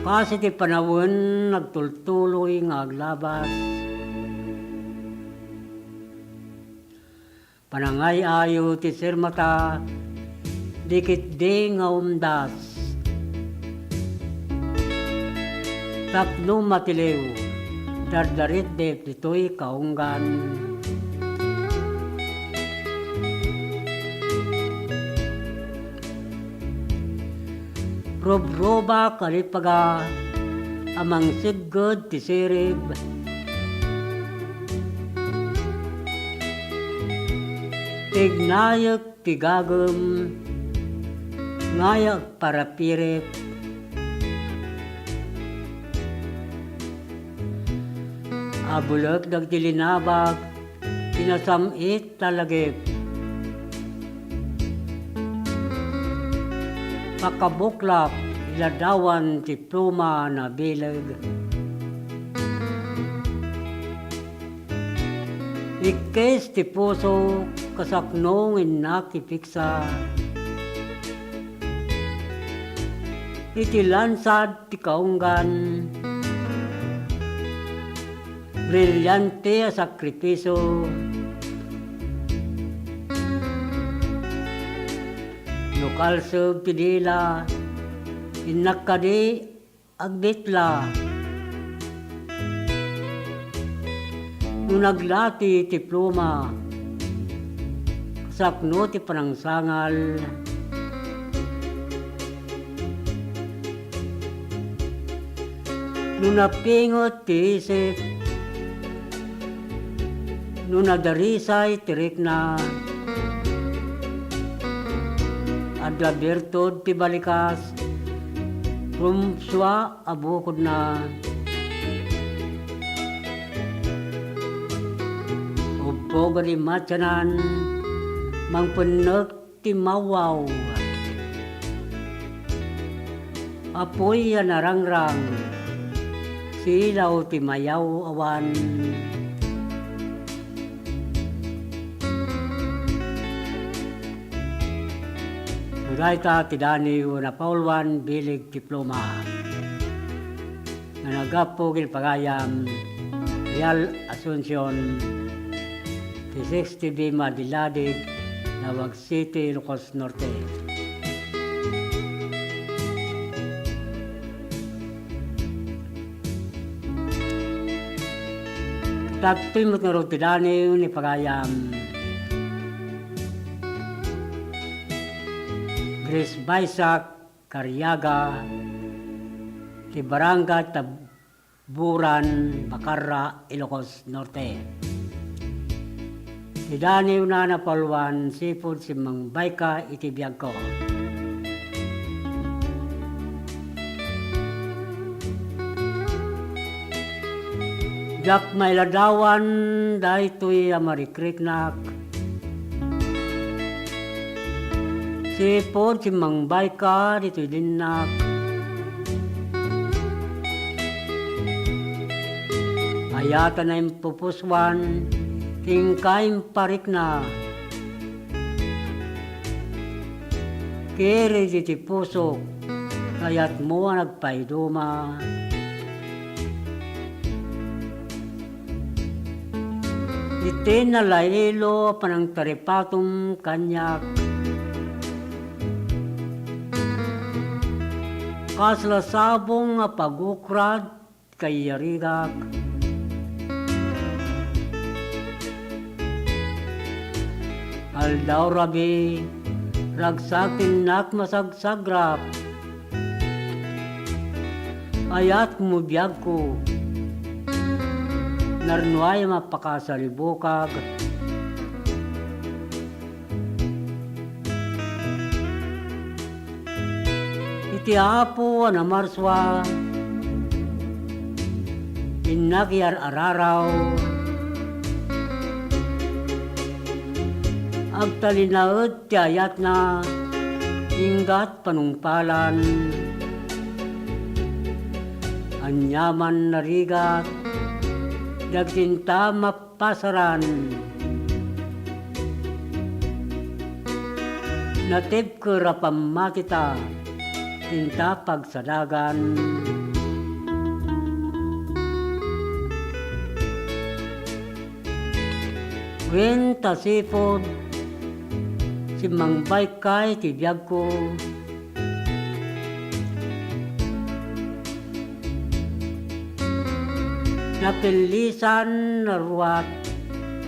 kasi ti panawin nagtultuloy nga aglabas, panangay ayo ti sirmata, dikit di nga umdas, tapno matilew, dardarit de dito'y kaunggan. Rob-roba kalipaga, amang sigod ti sirib. Tignayak tigagam, ngayak para pirip. Abulak nagdilinabag, tinasamit talagip. Pakabuklak, iladawan diploma na bilag. Ikes ti puso, kasaknong inakipiksa. Itilansad ti kaunggan, brilyante a sakripiso, lokal sa pidila, inakadi agbitla, nung naglati ti pluma, sakno ti panangsangal, nung napingot ti isip, nung nadarisay tirik na, adda birtud ti balikas, rumswa abukod na, upo gali matyanan, mangpunag ti mawaw. Apoy ya narangrang, silaw ti mayaw awan. Nagaita ti Daniel na Paulwan bilig diploma. Nanagapo gil pagayam Real Asuncion ti 60 di Madiladig Nawag City, Ilocos Norte. Tatoy mo't nga ti Daniel ni pagayam Grace Baisak, Cariaga, ti Barangay Taburan, Bacarra, Ilocos Norte. Ti Daniel na napalwan, sipod si Mang Bayka iti biyag ko. Jak may ladawan, dahito'y amarikritnak, sipod si Mang Bayka dito'y dinak. Ayatan na yung pupuswan, tingkay parik na. Kiri diti pusok, kaya't mo nagpaiduma. Itin na laylo panang taripatum kanyak. Kaslasabong nga pagukrad kay yarigak. Aldaw rabi, ragsakin nak masagsagrap. Ayat kumubiyag ko, narnuay mapakasalibukag. Iti apo na marswa, inagyar araraw, agtalinaot ti ayat na, inggat panungpalan, anyaman narigat, dagsinta mapasaran, natib kerapam matita, tinta pagsadagan. Wen tasipod, si Mang Baykay ti biyag ko. Napilisan naruat,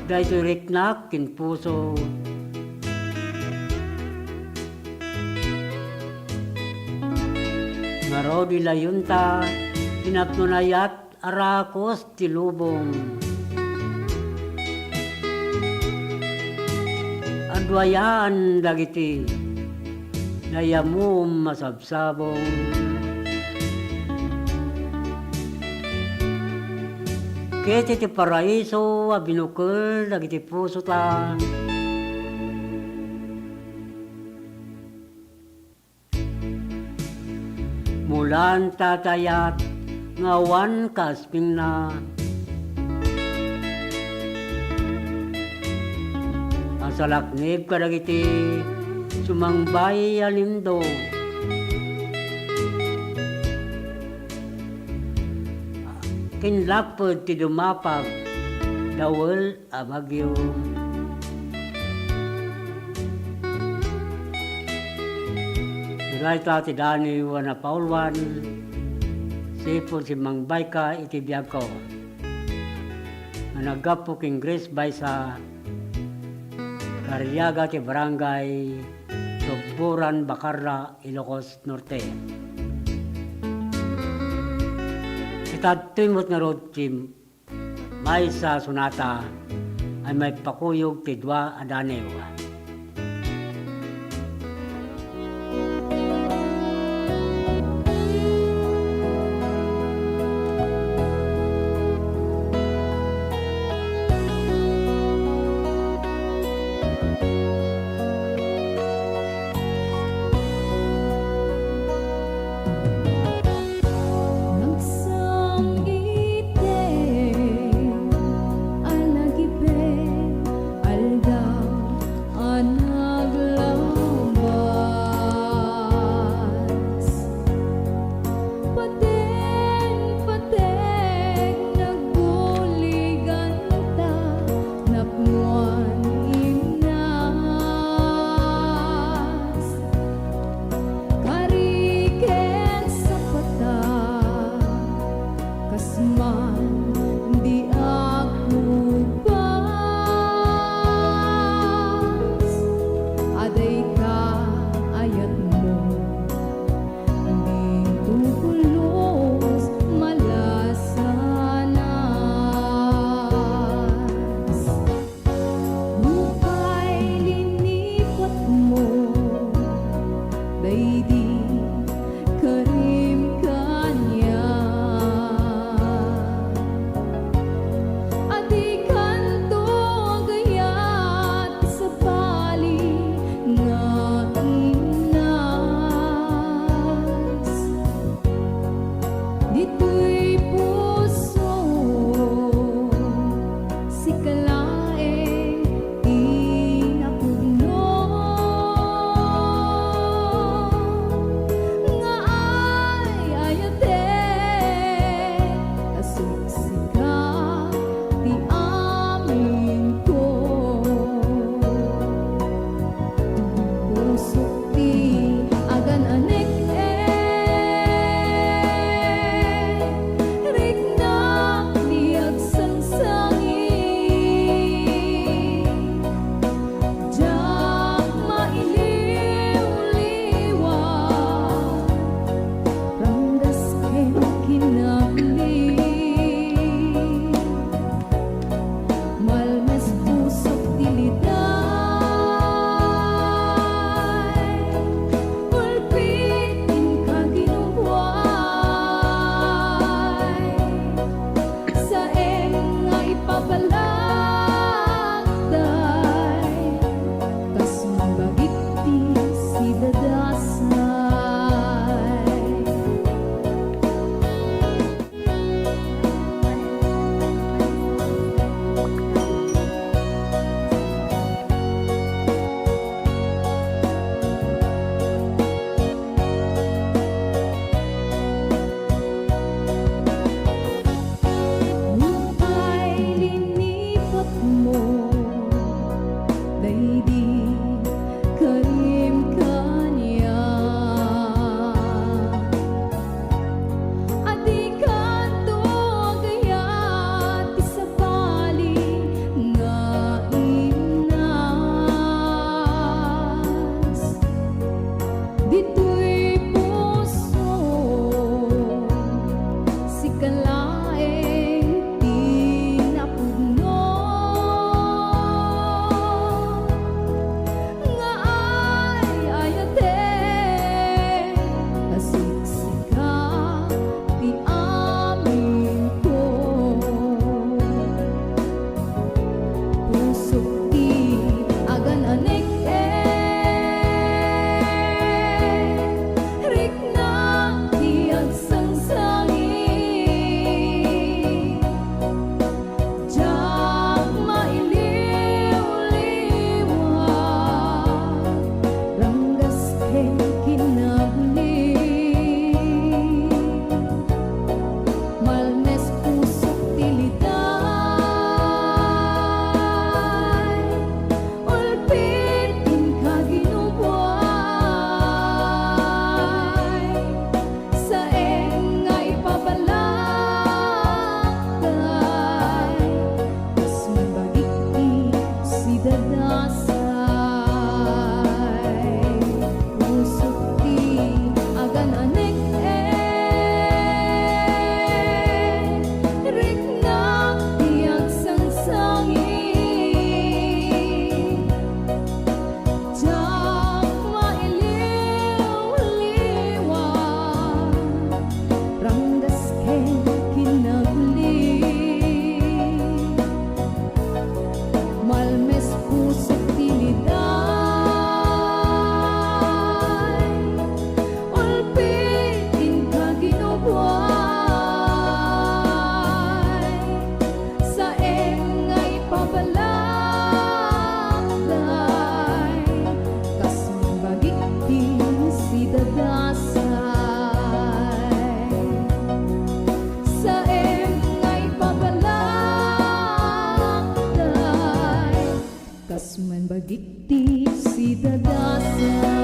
dahil riknak kin puso. Ngaro di layunta, pinapnunayat arakos ti lubong. Adwayaan dagiti, nayamum masabsabong. Kete ti paraiso, abinukul dagiti puso ta. Mulan tatayat, ngawan kasping na. Asalaknib kadagiti, sumangbay alindo. Kinlapod ti dumapag, dawel a bagyo. Nagaita ti Daniel na Paulwan, sipod si Mang Bayka iti biyag ko. Nagapo king Grace Baysa, Cariaga ti Barangay Taburan, Bacarra, Ilocos Norte. Itatoy mo't nga road team, may sa sunata ay may pakuyog ti dua a Daniel. papalagday, tas mabagiti si dadasay. Ay linipat mo, daydi karim kanya. Adi kanto agayat isabali nga inas. Dito'y puso si kalaeng tinapudno nga ay ayate kasiksika ti amin ko. Puso ti agan anek rikna ti agsangsangi. Diyak mailiw-liwag, ranggas ken kinabuli. Malmes pusok tiliday, ulpit in kaginubuay. Sa engay papalagday, tas mabagiti si dadasay. Pusok ti agan anek rikna ti agsangsangi. Diyak mailiw-liwag, ranggas ken kinabuli. Malmes pusok tiliday, ulpit in kaginubuay. Sa engay papalagday, kas mabagiti si dadasay. Sa engay papalagday, kas mabagiti si dadasay.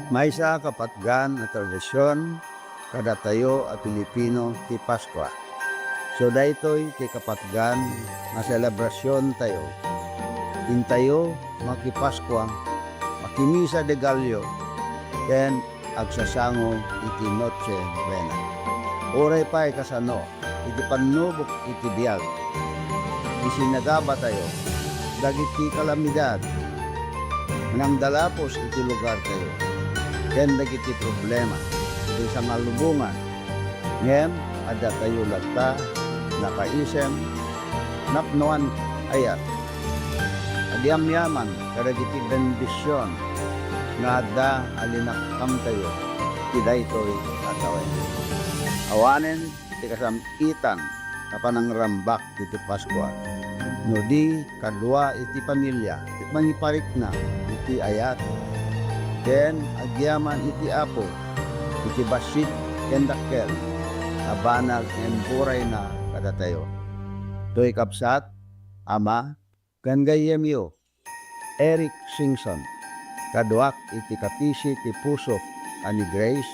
May isa kapatgan na tradisyon kada tayo at Pilipino ti Paskwa. So daytoy ti kapatgan na selebrasyon tayo. Intayo makipaskwa, makimisa de Gallo, ken agsasango iti Noche Buena. Oray pa'y kasano, iti panubok iti biyag. Isinagaba tayo, dagiti kalamidad, nang dalapos iti lugar tayo. Ken dagiti problema, iti sa malubungan. Ngem, ada tayo lata, nakaisem, napnuan ayat. Adiam yaman, kadagiti bendisyon, nga ada alinakam tayo, tiday to'y katawen. Awanen, ti kasamitan, kapanangrambak iti Paskwa. No di, kadwa iti pamilya, mangiparik na iti ayat. Ken agyaman iti apo, iti basit ken dakkel, abanag ken buray na kada tayo. To'y kapsat, ama, ken gayemyo, Eric Singson, kaduak iti kapisi ti pusok ani Grace,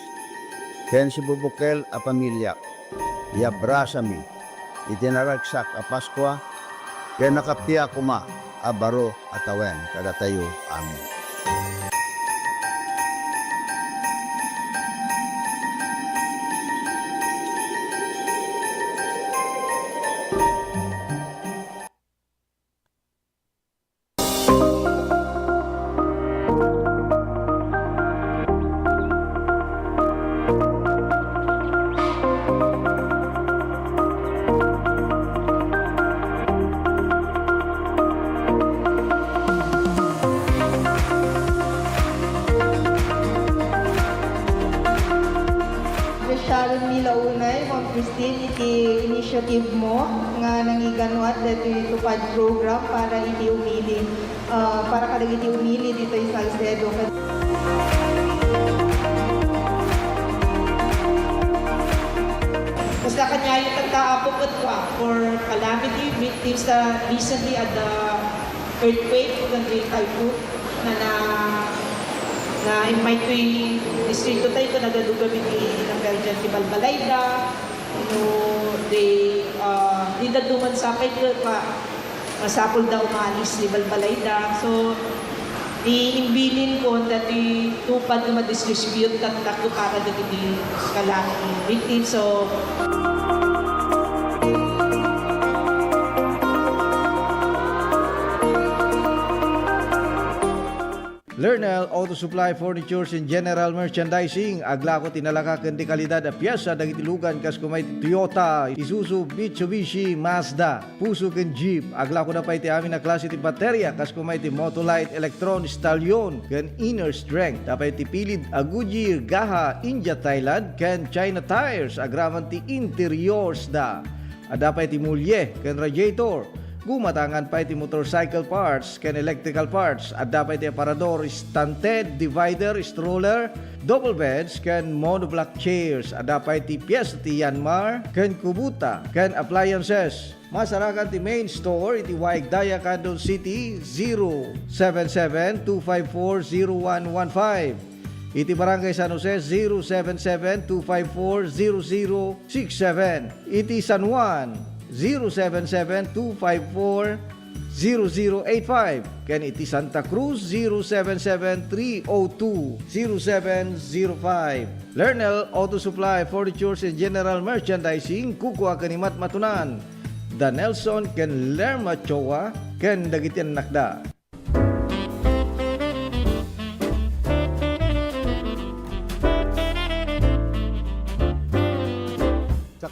ken si bubukel a pamilya, yabrasami, iti naragsak a Paskwa, ken nakaptiya kuma a baro atawen kada tayo. Amen. milaunay, Ma'am Christine, iti initiative mo nga nangiganuat dito itupad program para iti umili, para kada iti umili dito sa Salcedo. Basta kanya yung tagkaapok at for calamity victims recently at the earthquake ng Great Typhoon na in my three distrito tayo ito nagaduga biti ng Belgian si Balbalayda, di nagduman sa akin pa masapol daw umalis ni Balbalayda. So, iimbilin ko na tupad na ma-distribute at para na di calamity victims. So, Lernel Auto Supply Furnitures and General Merchandising aglako tinalaka ken di kalidad a piyesa dagiti lugan kas kumay Toyota, Isuzu, Mitsubishi, Mazda, Puso ken Jeep aglako na pa iti amin na klase ti baterya kas kumay ti Motolite, Electron, Stallion ken Inner Strength dapat ti pilid a Goodyear, Gaha, India, Thailand ken China Tires agraman ti interiors da dapat ti mulye ken radiator. Gumatangan pa iti motorcycle parts ken electrical parts at dapat iti aparador, stunted, divider, stroller, double beds ken monoblock chairs at dapat iti piyesa ti Yanmar ken Kubota ken appliances. Masarakan ti main store iti Waigdaya, Quezon City 077-254-0115. Iti Barangay San Jose 077-254-0067. Iti San Juan 077-254-0085. Ken iti Santa Cruz 077-302-0705. Lernel Auto Supply Furnitures and General Merchandising kukuha kanimat matunan. Da Nelson ken Lerma Chowa ken dagitian nakda.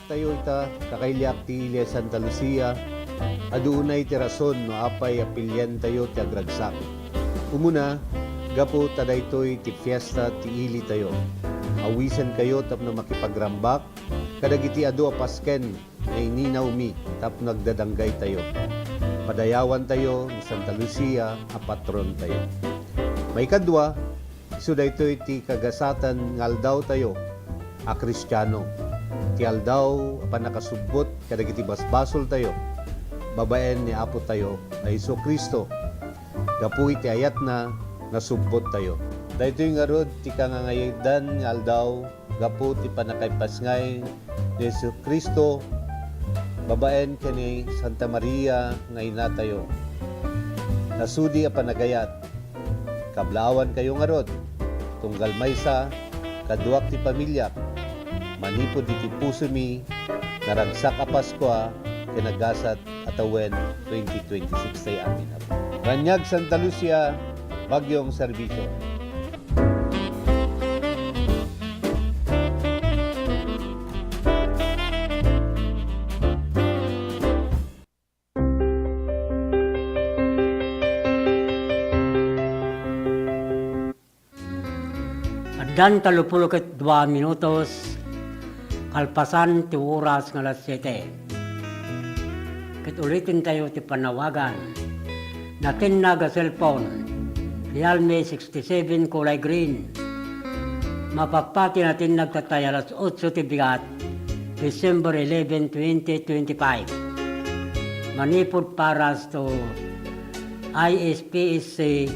Tayo ita kakailiak ti Ilia Santa Lucia adunay ti rason no apay apilyan tayo ti agragsak. Umuna gapo tadaytoy ti fiesta ti ili tayo. Awisan kayo tapno makipagrambak kadagiti adu a Pasken na ininaw mi tapno nagdadanggay tayo. Padayawan tayo ni Santa Lucia a patron tayo. May kadwa isu daytoy ti kagasatan ngaldaw tayo a Kristiyano. Ti aldaw apan nakasubbot kadagiti basbasol tayo babaen ni Apo tayo na Hesus Kristo gapu iti ayat na nasubbot tayo daytoy nga rod ti kangangaydan nga aldaw gapu ti panakaypasngay ni Hesus Kristo babaen kani Santa Maria nga ina tayo nasudi a panagayat kablawan kayo nga rod tunggal maysa kaduak ti pamilya manipod iti puso mi naragsak a Paskwa kinagasat atawen 2026 tay amin. Ranyag Santa Lucia, Bagyong Serbisyo. Dan 32 minutos kalpasan ti oras nga alas 7. Ket ulitin tayo ti panawagan. Natin naga cellphone. Realme 67 kulay green. Mapapati natin nagtatay alas 8 ti bigat. December 11, 2025. Manipod paras to ISPSC.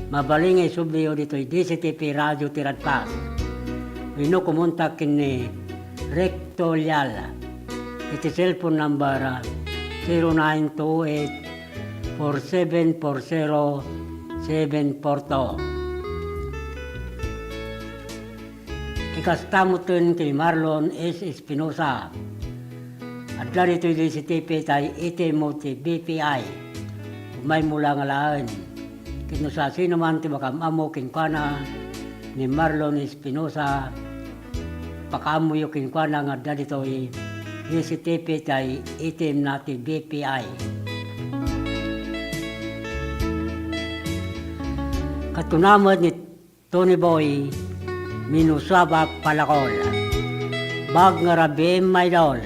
Mabalingay subliyo dito'y DCTP Radio Tiradpas. Wino kumunta kini Recto Liala. Iti cellphone number 0928-4740-742. Ikastamutin kay Marlon S. Espinosa. At larito yung DCTP tayo itimo ti BPI. Umay mula nga laan. Kinusasi naman ti makamamo kinkwana ni Marlon Espinosa. Pakamuyo kinkwana nga dito DCTP tayo itim natin BPI. Katunamad ni Tony Boy Minusaba Palacol. bag nga rabi may daol.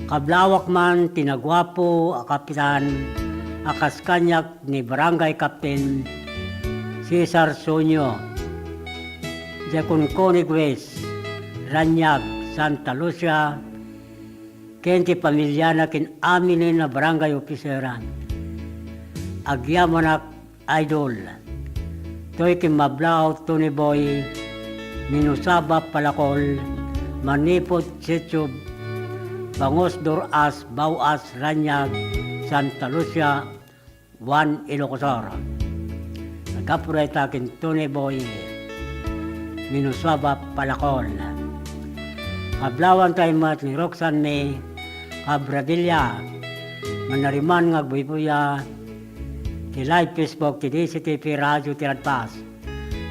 Kablawak man tinagwapo a kapitan akas kanyak ni Barangay Captain Cesar Sonyo. Jakun Konig West, Ranyag, Santa Lucia, kenti pamilyana kin aminin na barangay opiseran. Agyamanak idol. Toy kin Mablao, Tony Boy, Minusaba, Palakol, Manipot, Setsub, Bangos, Doras, Bawas, Ranyag, Santa Lucia, Juan Ilocosora. Nagkapureta kin Tony Boy, Minusaba, Palakol. Kablawan tayo mat ni Roxanne May, Cabradilla, Manariman nga Buibuya, ti live Facebook, ti DCTV Radio, ti Radpas,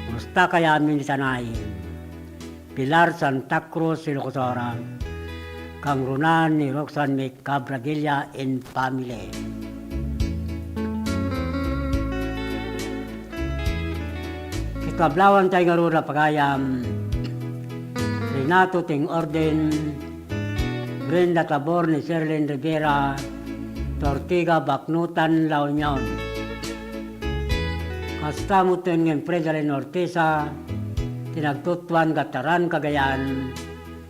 Musta kaya amin ni Tanay, Pilar Santa Cruz, Ilocosora, Kang Runan ni Roxanne May, Cabradilla and family. Kablawan tayo nga rura pagayam, Renato Ting Orden, Brenda Tabor ni Sherlyn Rivera, Tortiga Baknutan La Union. Kastamutin ng President Ortiza, tinagtutuan Gataran Cagayan,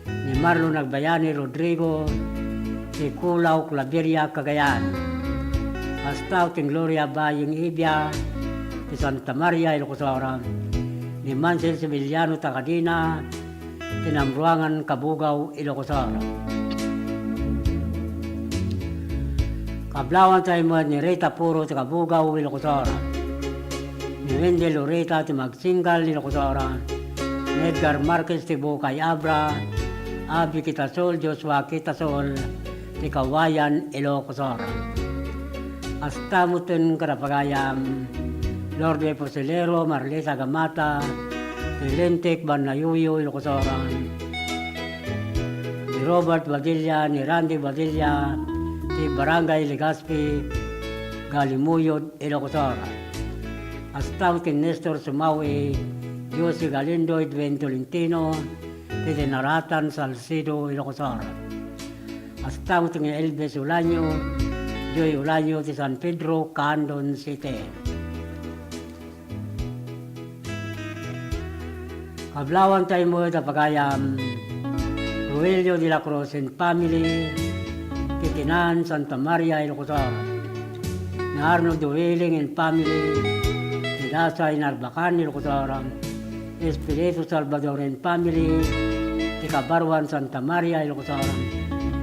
ni Marlon Nagbayani Rodrigo, si Kulaw Claveria Cagayan. Kastamutin Gloria Baying Ibia, si Santa Maria Ilocosora, ni Mansel Sevillano Takadina, Tinamruangan Kabugaw Ilocosora. Kablawan tayo mo ni Rita Puro sa Kabugaw Ilocosora, ni Wendy Loreta ti Magsingal Ilocosora, ni Edgar Marquez ti Bukay Abra, Abi Kitasol, Joshua Kitasol ti Kawayan Ilocosora. Hasta mutin karapagayam Lorde Posilero, Marlesa Gamata, Lentek Banayuyo, Ilocosora, ni Robert Badilla, ni Randy Badilla, ni Barangay Legazpi, Galimuyod, Ilocosora. Hasta kin Nestor Sumawi, Jose Galindo, Edwin Tolentino, ni Naratan Salcido, Ilocosora. Hasta kin Elvis Ulanyo, Joy Ulanyo, ti San Pedro, Candon City. Kablawan tayo mo na pagayam, Ruelio de la Cruz and family, Kitinan, Santa Maria, Ilocosora, ni Arnold Dueling and family, Tidasa, Inarbacan, Ilocosora, Espiritu Salvador and family, Tikabarwan, Santa Maria, Ilocosora,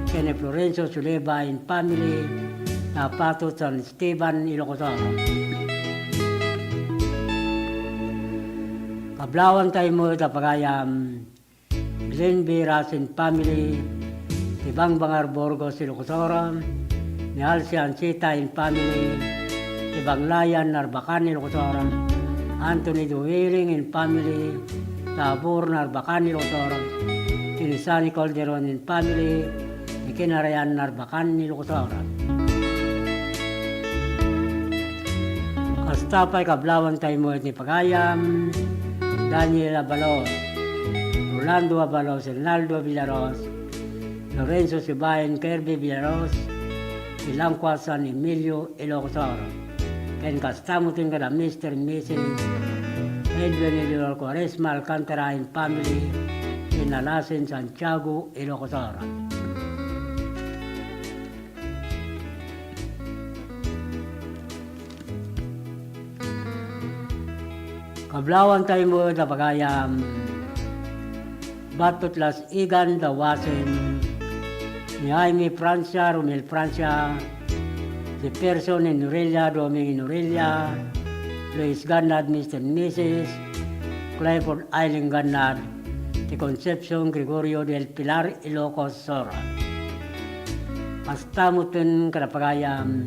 Kene Florencio Suleba and family, Tapato, San Esteban, Ilocosora. Kablawan tayo mo na pagayam, Glenn B. Rasin family, Ibang Bangar Borgos, Ilocosora, ni Alcian Sita in family, Ibang Layan, Narbacan, Ilocosora, Anthony Duwiling in family, Tabor, Narbacan, Ilocosora, Tinisani Calderon in family, Ikinarayan, Narbacan, Ilocosora. Kastapay kablawan tayo mo ni pagayam, Daniel Abalos, Rolando Abalos, Ronaldo Villaros, Lorenzo Sibayan, Kirby Villaros, Ilangkwa San Emilio Ilocosoro, Ken Castamutin ka na Mr. and Mrs. Edwin Eleanor Quaresma Alcantara and family, Inalasin Santiago Ilocosoro. Kablawan tayo mo na pagayam, Batot Las Igan, Dawasin, ni Jaime Francia, Romel Francia, si Person in Norelia, Doming in Norelia, Luis Ganad, Mr. and Mrs., Clifford Eileen Ganad, si Concepcion Gregorio del Pilar, Ilocos Sora. Pastamutin karapagayam,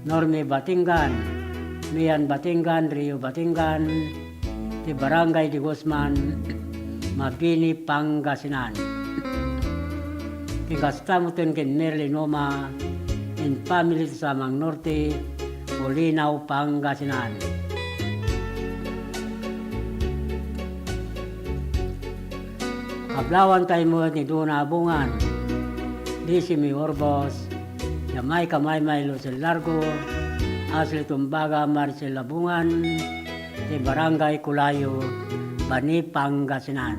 Norme Batingan, Mian Batingan, Rio Batingan, di Barangay di Guzman, Mabini, Pangasinan. Kikastamutin kin Merlin Noma, in family sa Mang Norte, Polinaw, Pangasinan. Kablawan tayo mo ni Duna Bungan, Disi Mi Orbos, Yamay Kamay Lucel Largo, Asli Tumbaga Marcel Labungan, di Barangay Kulayo, Bani Pangasinan.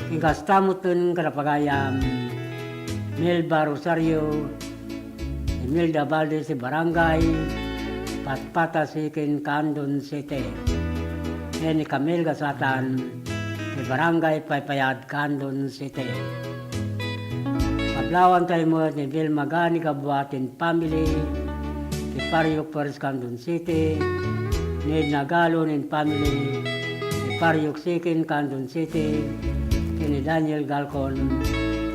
Ingkastamutun Karapagayam, Melba Rosario, Imelda Valdez si Barangay, Patpata Sikin Candon City. Eni Camil Gasatan, si Barangay Paypayad Candon City. Pablawan tayo mo ni Vilma Gani Kabuatin Family, si Pariok Paris Candon City, ni Nagalon in Family, si Pariok Sikin Candon City, ni Daniel Galcon,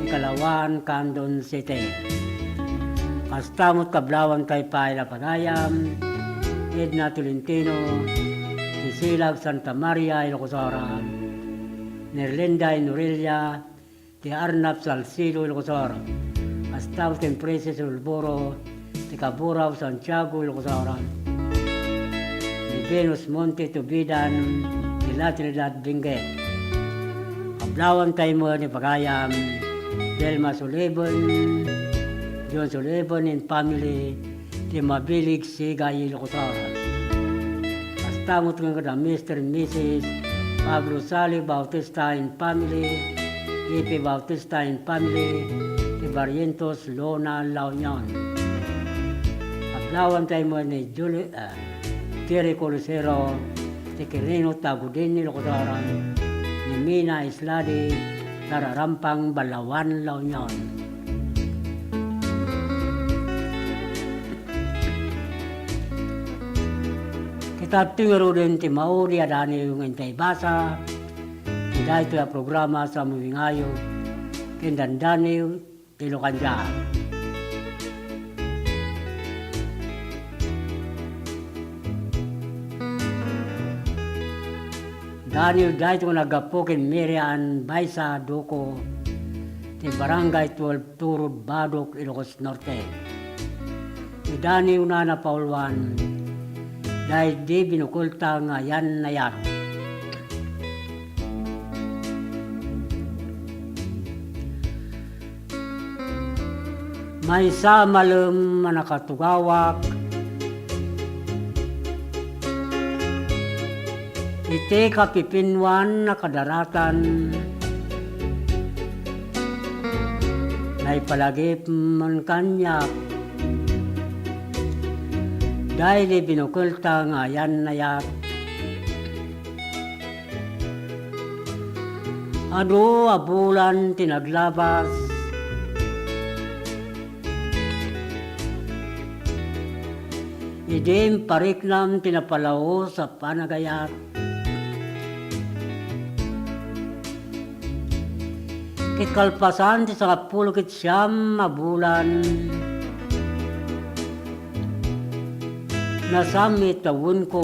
ni Kalawan Candon City. Kastamot Kablawan kay Paila Pagayam, Edna Tolentino, ni Silag Santa Maria Ilocosora, Nerlinda Inurelia, ni Arnab Salcido Ilocosora, Kastamot and Princess Ulboro, ni Caburaw Santiago Ilocosora, ni Venus Monte Tubidan, ni La Trinidad Benguet. Kablawan tayo mo ni Pagayam, Delma Sullivan, John Sullivan and family, di Mabilig Sigay Ilocosara. Kastamot nga kada Mr. and Mrs. Pablo Salig Bautista and family, Ipi Bautista and family, di Barrientos Lona La Union. Kablawan tayo mo ni Jerry Colisero, di Quirino Tagudin Ilocosara, ni Mina Isladi, Nararampang Balawan La Union. Kita tingaro din ti Mauri adani yung intay basa, kita ito yung programa sa Muwingayo, kindandani ti Lucanja. Daniel dahito nagapukin Miriam Baisa Doko ti Barangay 12 Turod Badok Ilocos Norte. Ni Daniel Nana Paulwan dahil di binukulta nga yan na yan. May sa malum manakatugawak iti kapipinwan na kadaratan na ipalagip man kanyak dahil binukulta nga yan na yak. Ado abulan tinaglabas idim pariknam tinapalao sa panagayat. Kikalpasan ti sa 10 mabulan nasami tawon ko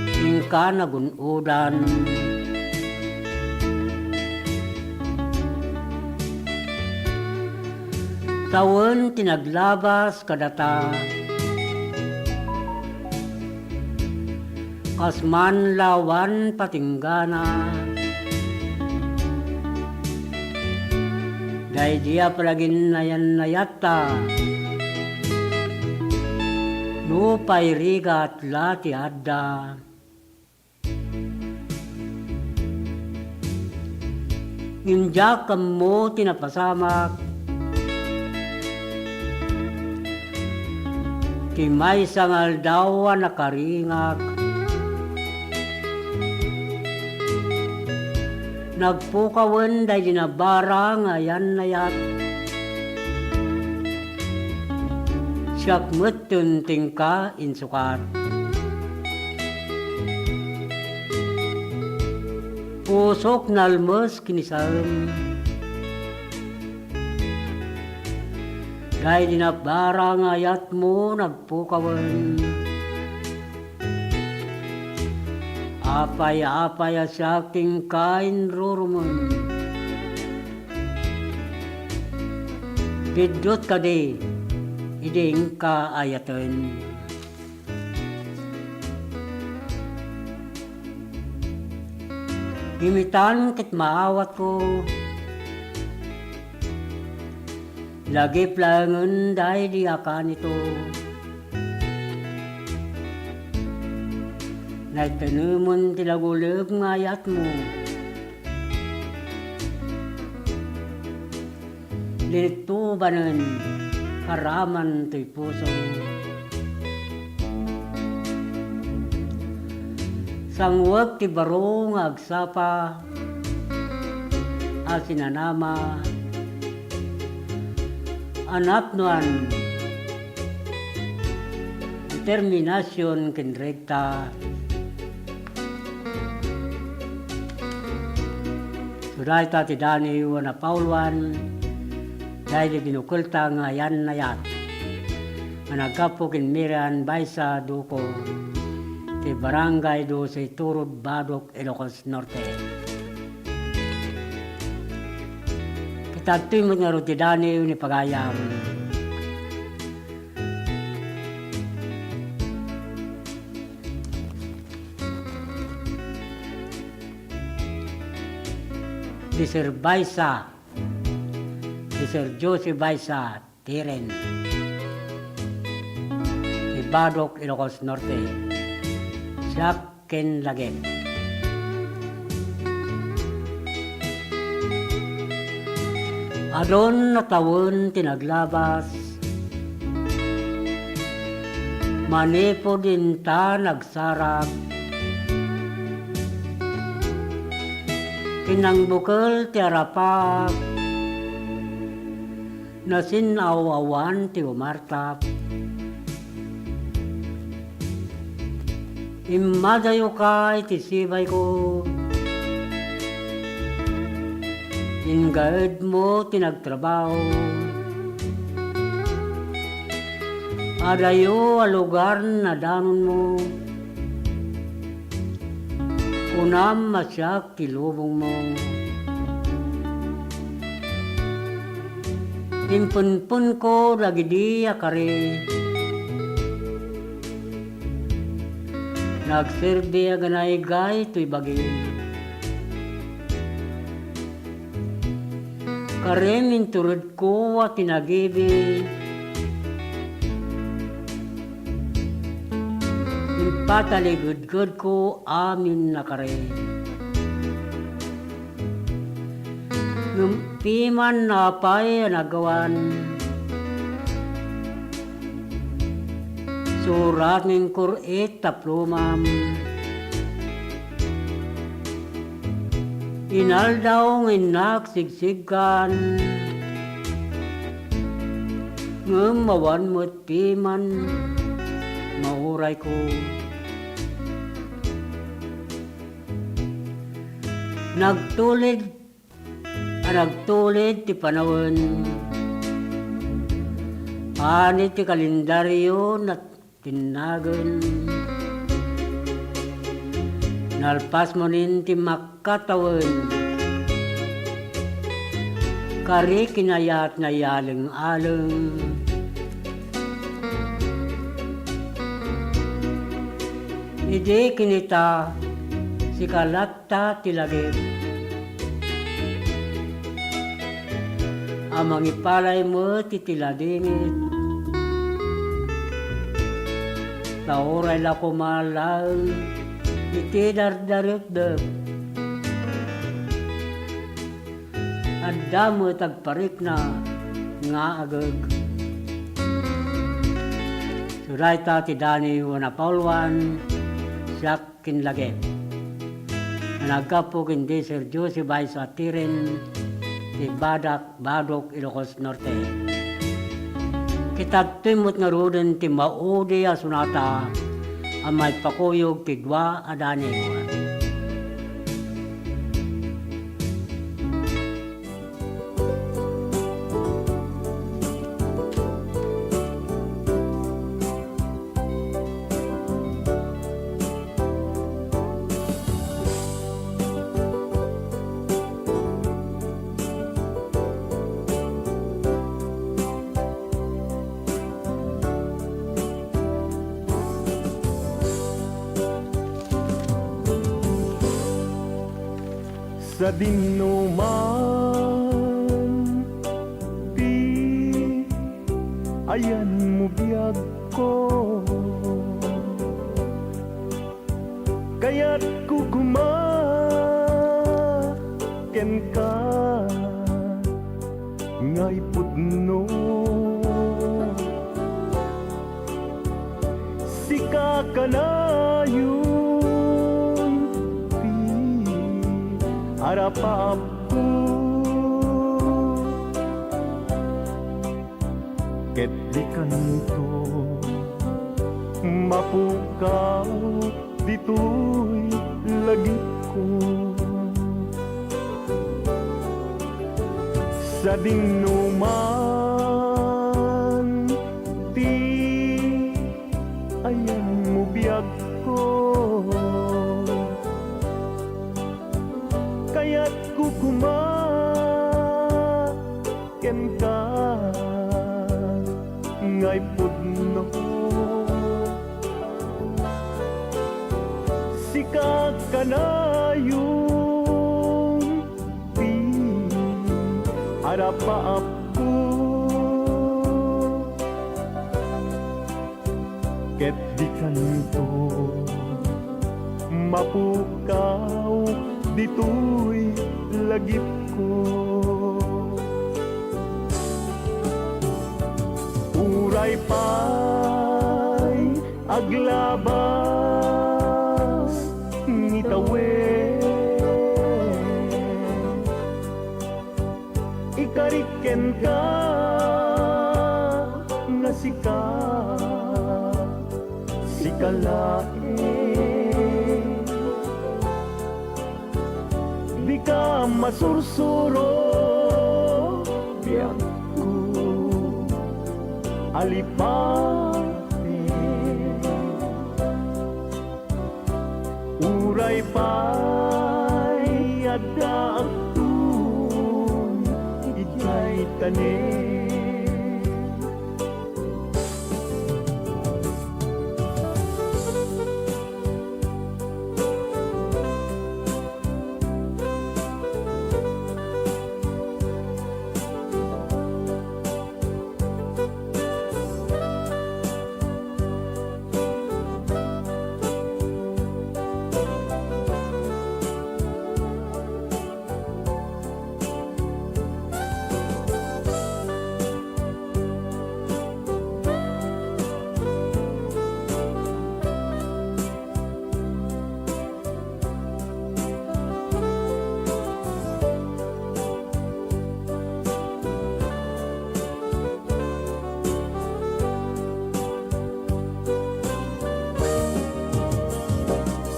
ingka nagunodan tawon tinaglabas kadata kasman lawan patinggana dahil dia palagin na yan na yata lupay rigat lati adda injak mo tinapasamak timay sangal daw nakaringak nagpukawan dahil dinabara nga yan na yat. Siyak mutunting ka insukat. Pusok nalmos kinisam. Dahil dinabara nga yat mo nagpukawan. Apay-apay sa aking kain rurumon. Bidot ka di, iding ka ayatan. Gimitan kit maawat ko. Lagi plangen dahil di akan ito. Nagtanumon tilagulog ngayat mo. Lito banen karaman to'y puso. Sangwag ti barong agsapa asinanama anak nuan determinasyon kenrekta suday ta ti Dani wana Pauluan dahil ginukulta nga yan na yan managapo kinmiran baysa duko ti Barangay 12 Turod Badok, Ilocos Norte. Kitatoy mo nga ro ti Dani ni Pagayam. Di Sir Baisa, di Sir Jose Baisa, Tiren. Ti Badok, Ilocos Norte. Ken Lagem. Adon na tawon tinaglabas, manipo din ta nagsarap, tinangbukal ti arapak, nasinawawan ti umartap, imadayo ka iti sibay ko. Ingad mo tinagtrabaho. Adayo a lugar na danon mo. Unam masyak tilubong mo. Impunpun ko lagidi akari. Nagserbi aganay gay to'y bagi. Karemin turod ko at tinagibi. Impataligod-god ko amin na kare. Numpiman na pa'y nagawan. Surat ng kurit taplumam. Inaldaw ng nagsigsigan. Ngamawan mo't piman. Mauray ko. Nagtulid ti panahon. Panit ti kalendaryo na tinagan. Nalpas mo rin ti makatawan. Kari kinayat na yaling-aling. Idi kinita si kalata tilagib. Amang ipalay mo titiladingit. Tauray la kumalang iti dardarip-dap. Adda mo tagparik na nga agag. Suray ta ti Dani wana Pauluan siyak kinlagem. Nagkapo kindi Sir Jose Baisa Tiren ti Badok, Ilocos Norte. Kitagtimot nga roden ti maudi asunata ang may pakuyog ti dwa adani. sa dinuman, di ayan mo biyag ko, kaya't kugumaken ka ngay pudno. Sika ka na yun, di harapap ko, ket di kanto mapukaw dito'y lagip ko. Sa dinuman, di ayan mo biyag ko, kaya't kukumaken ka ngay pudno. Sika ka na yung di harapaap ko, ket di kanto mapukaw dito'y lagip ko. Uray pa'y aglabas ngitawen, ikariken ka nga sika sikalain, di ka masursuro biyak ko alipapin. Uray pa'y adda agtun ijay tanin,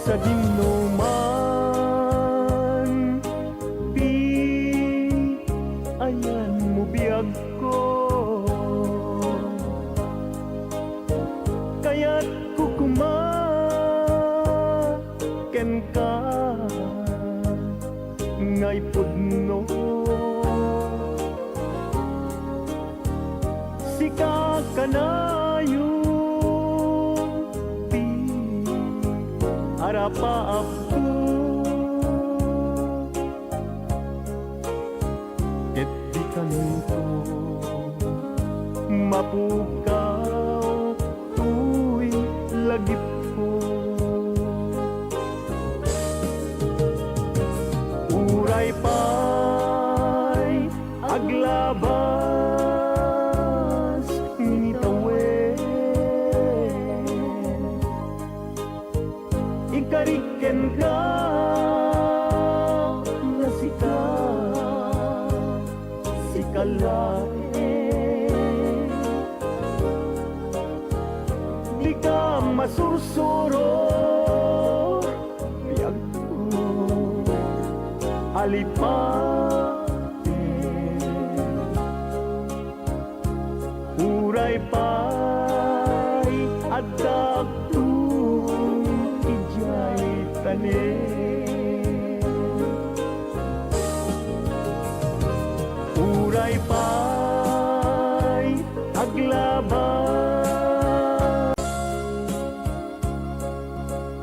sa dinuman, di ayan mo biyag ko, kaya't kukumaken ka ngay pudno. Sika ka na yung di harapaap ko, ket di kanto mapukaw tuy lagip ko. Uray pa'y aglabas ngitawen, ikariken ka nga sika sikalain, di ka masursuro biag ko alipapin. Uray pa'y adda agtun ijay tanin, uray pa'y aglabas,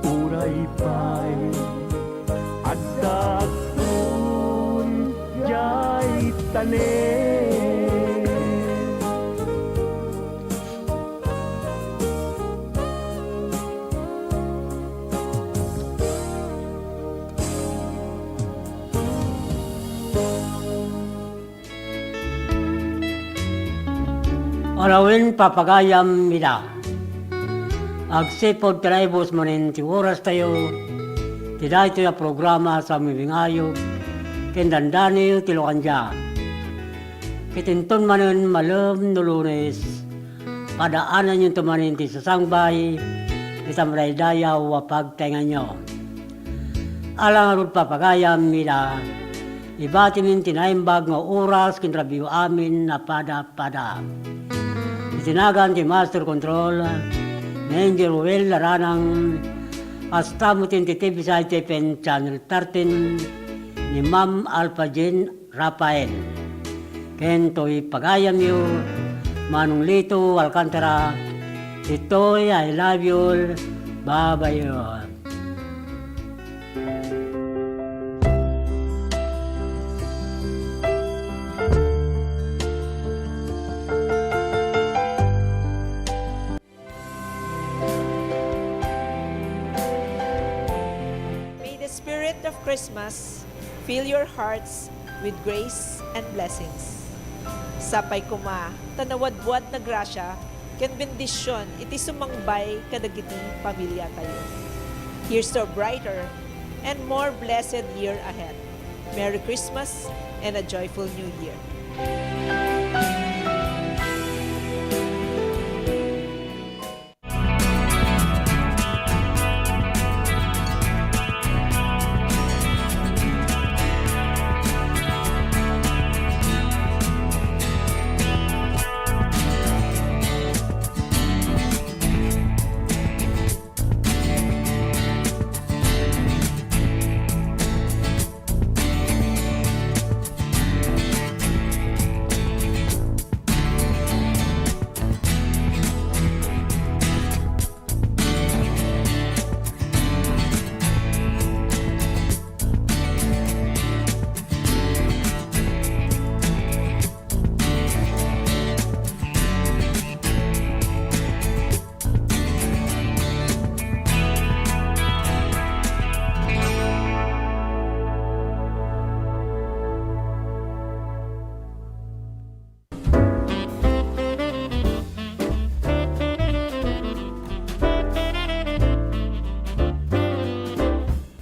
uray pa'y adda agtun Alawin papagayam mida. Agsipod traibos manin ti oras tayo. Tidak ito yung programa sa mibingayog. Kendandani yung tilokanja. Kitinton manin malam no Lunes. Padaanan yung tumanin ti sasangbay. Isang raydayaw wapag tenga nyo. Alang arud papagayam mida. Ibati min tinaimbag nga oras kinrabiyo amin na pada-pada. Itinagan ti Master Control na Angel Ruel Laranang hasta mo tin ti TV sa ITPN Channel 13 ni Ma'am Alpha Jean Rafael. Kento'y pagayam yo, Manong Lito Alcantara, ito'y I love you, bye-bye yun. May the spirit of Christmas fill your hearts with grace and blessings. Sapay kuma, tanawadwad na grasya, ken bendisyon, iti sumangbay kadagiti pamilya tayo. Here's to a brighter and more blessed year ahead. Merry Christmas and a joyful New Year.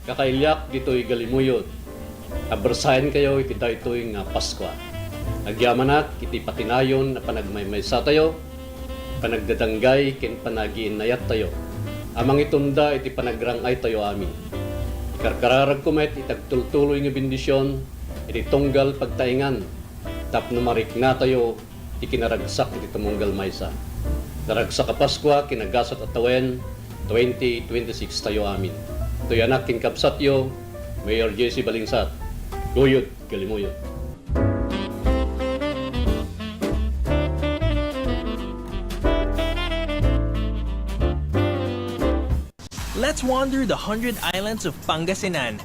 Kakailyak dito'y galimuyot. Abersayan kayo iti daytoy nga Paskwa. Agyamanat iti patinayon na panagmaymaysa tayo, panagdadanggay ken panagiinayat tayo. Amang itunda iti panagrangay tayo amin. Karkararag kumet itagtultuloy nga bendisyon, iti tunggal pagtaingan, tapno marik na tayo ikinaragsak iti tumunggal maysa. Naragsak a Paskwa kinagasat at tawen 2026 tayo amin. Ito'y anak kinkapsatyo, Mayor Jesse Balingsat. Guyod, galimuyod. Let's wander the 100 islands of Pangasinan.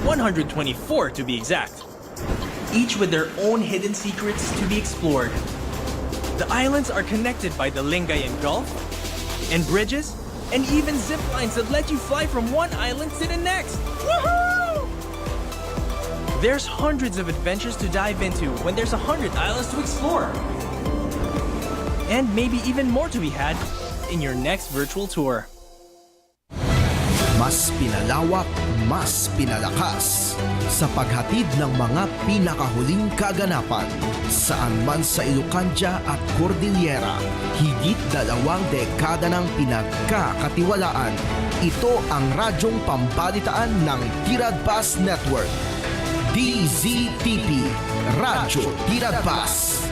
124 to be exact. Each with their own hidden secrets to be explored. The islands are connected by the Lingayen Gulf and bridges and even zip lines that let you fly from one island to the next. Woohoo! There's hundreds of adventures to dive into when there's 100 islands to explore. And maybe even more to be had in your next virtual tour. Mas pinalawak, mas pinalakas sa paghatid ng mga pinakahuling kaganapan saan man sa Ilocanja at Cordillera. Higit 2 dekada ng pinagkakatiwalaan. Ito ang radyong pambalitaan ng Tiradpas Network. DZTP, Radyo Tiradpas.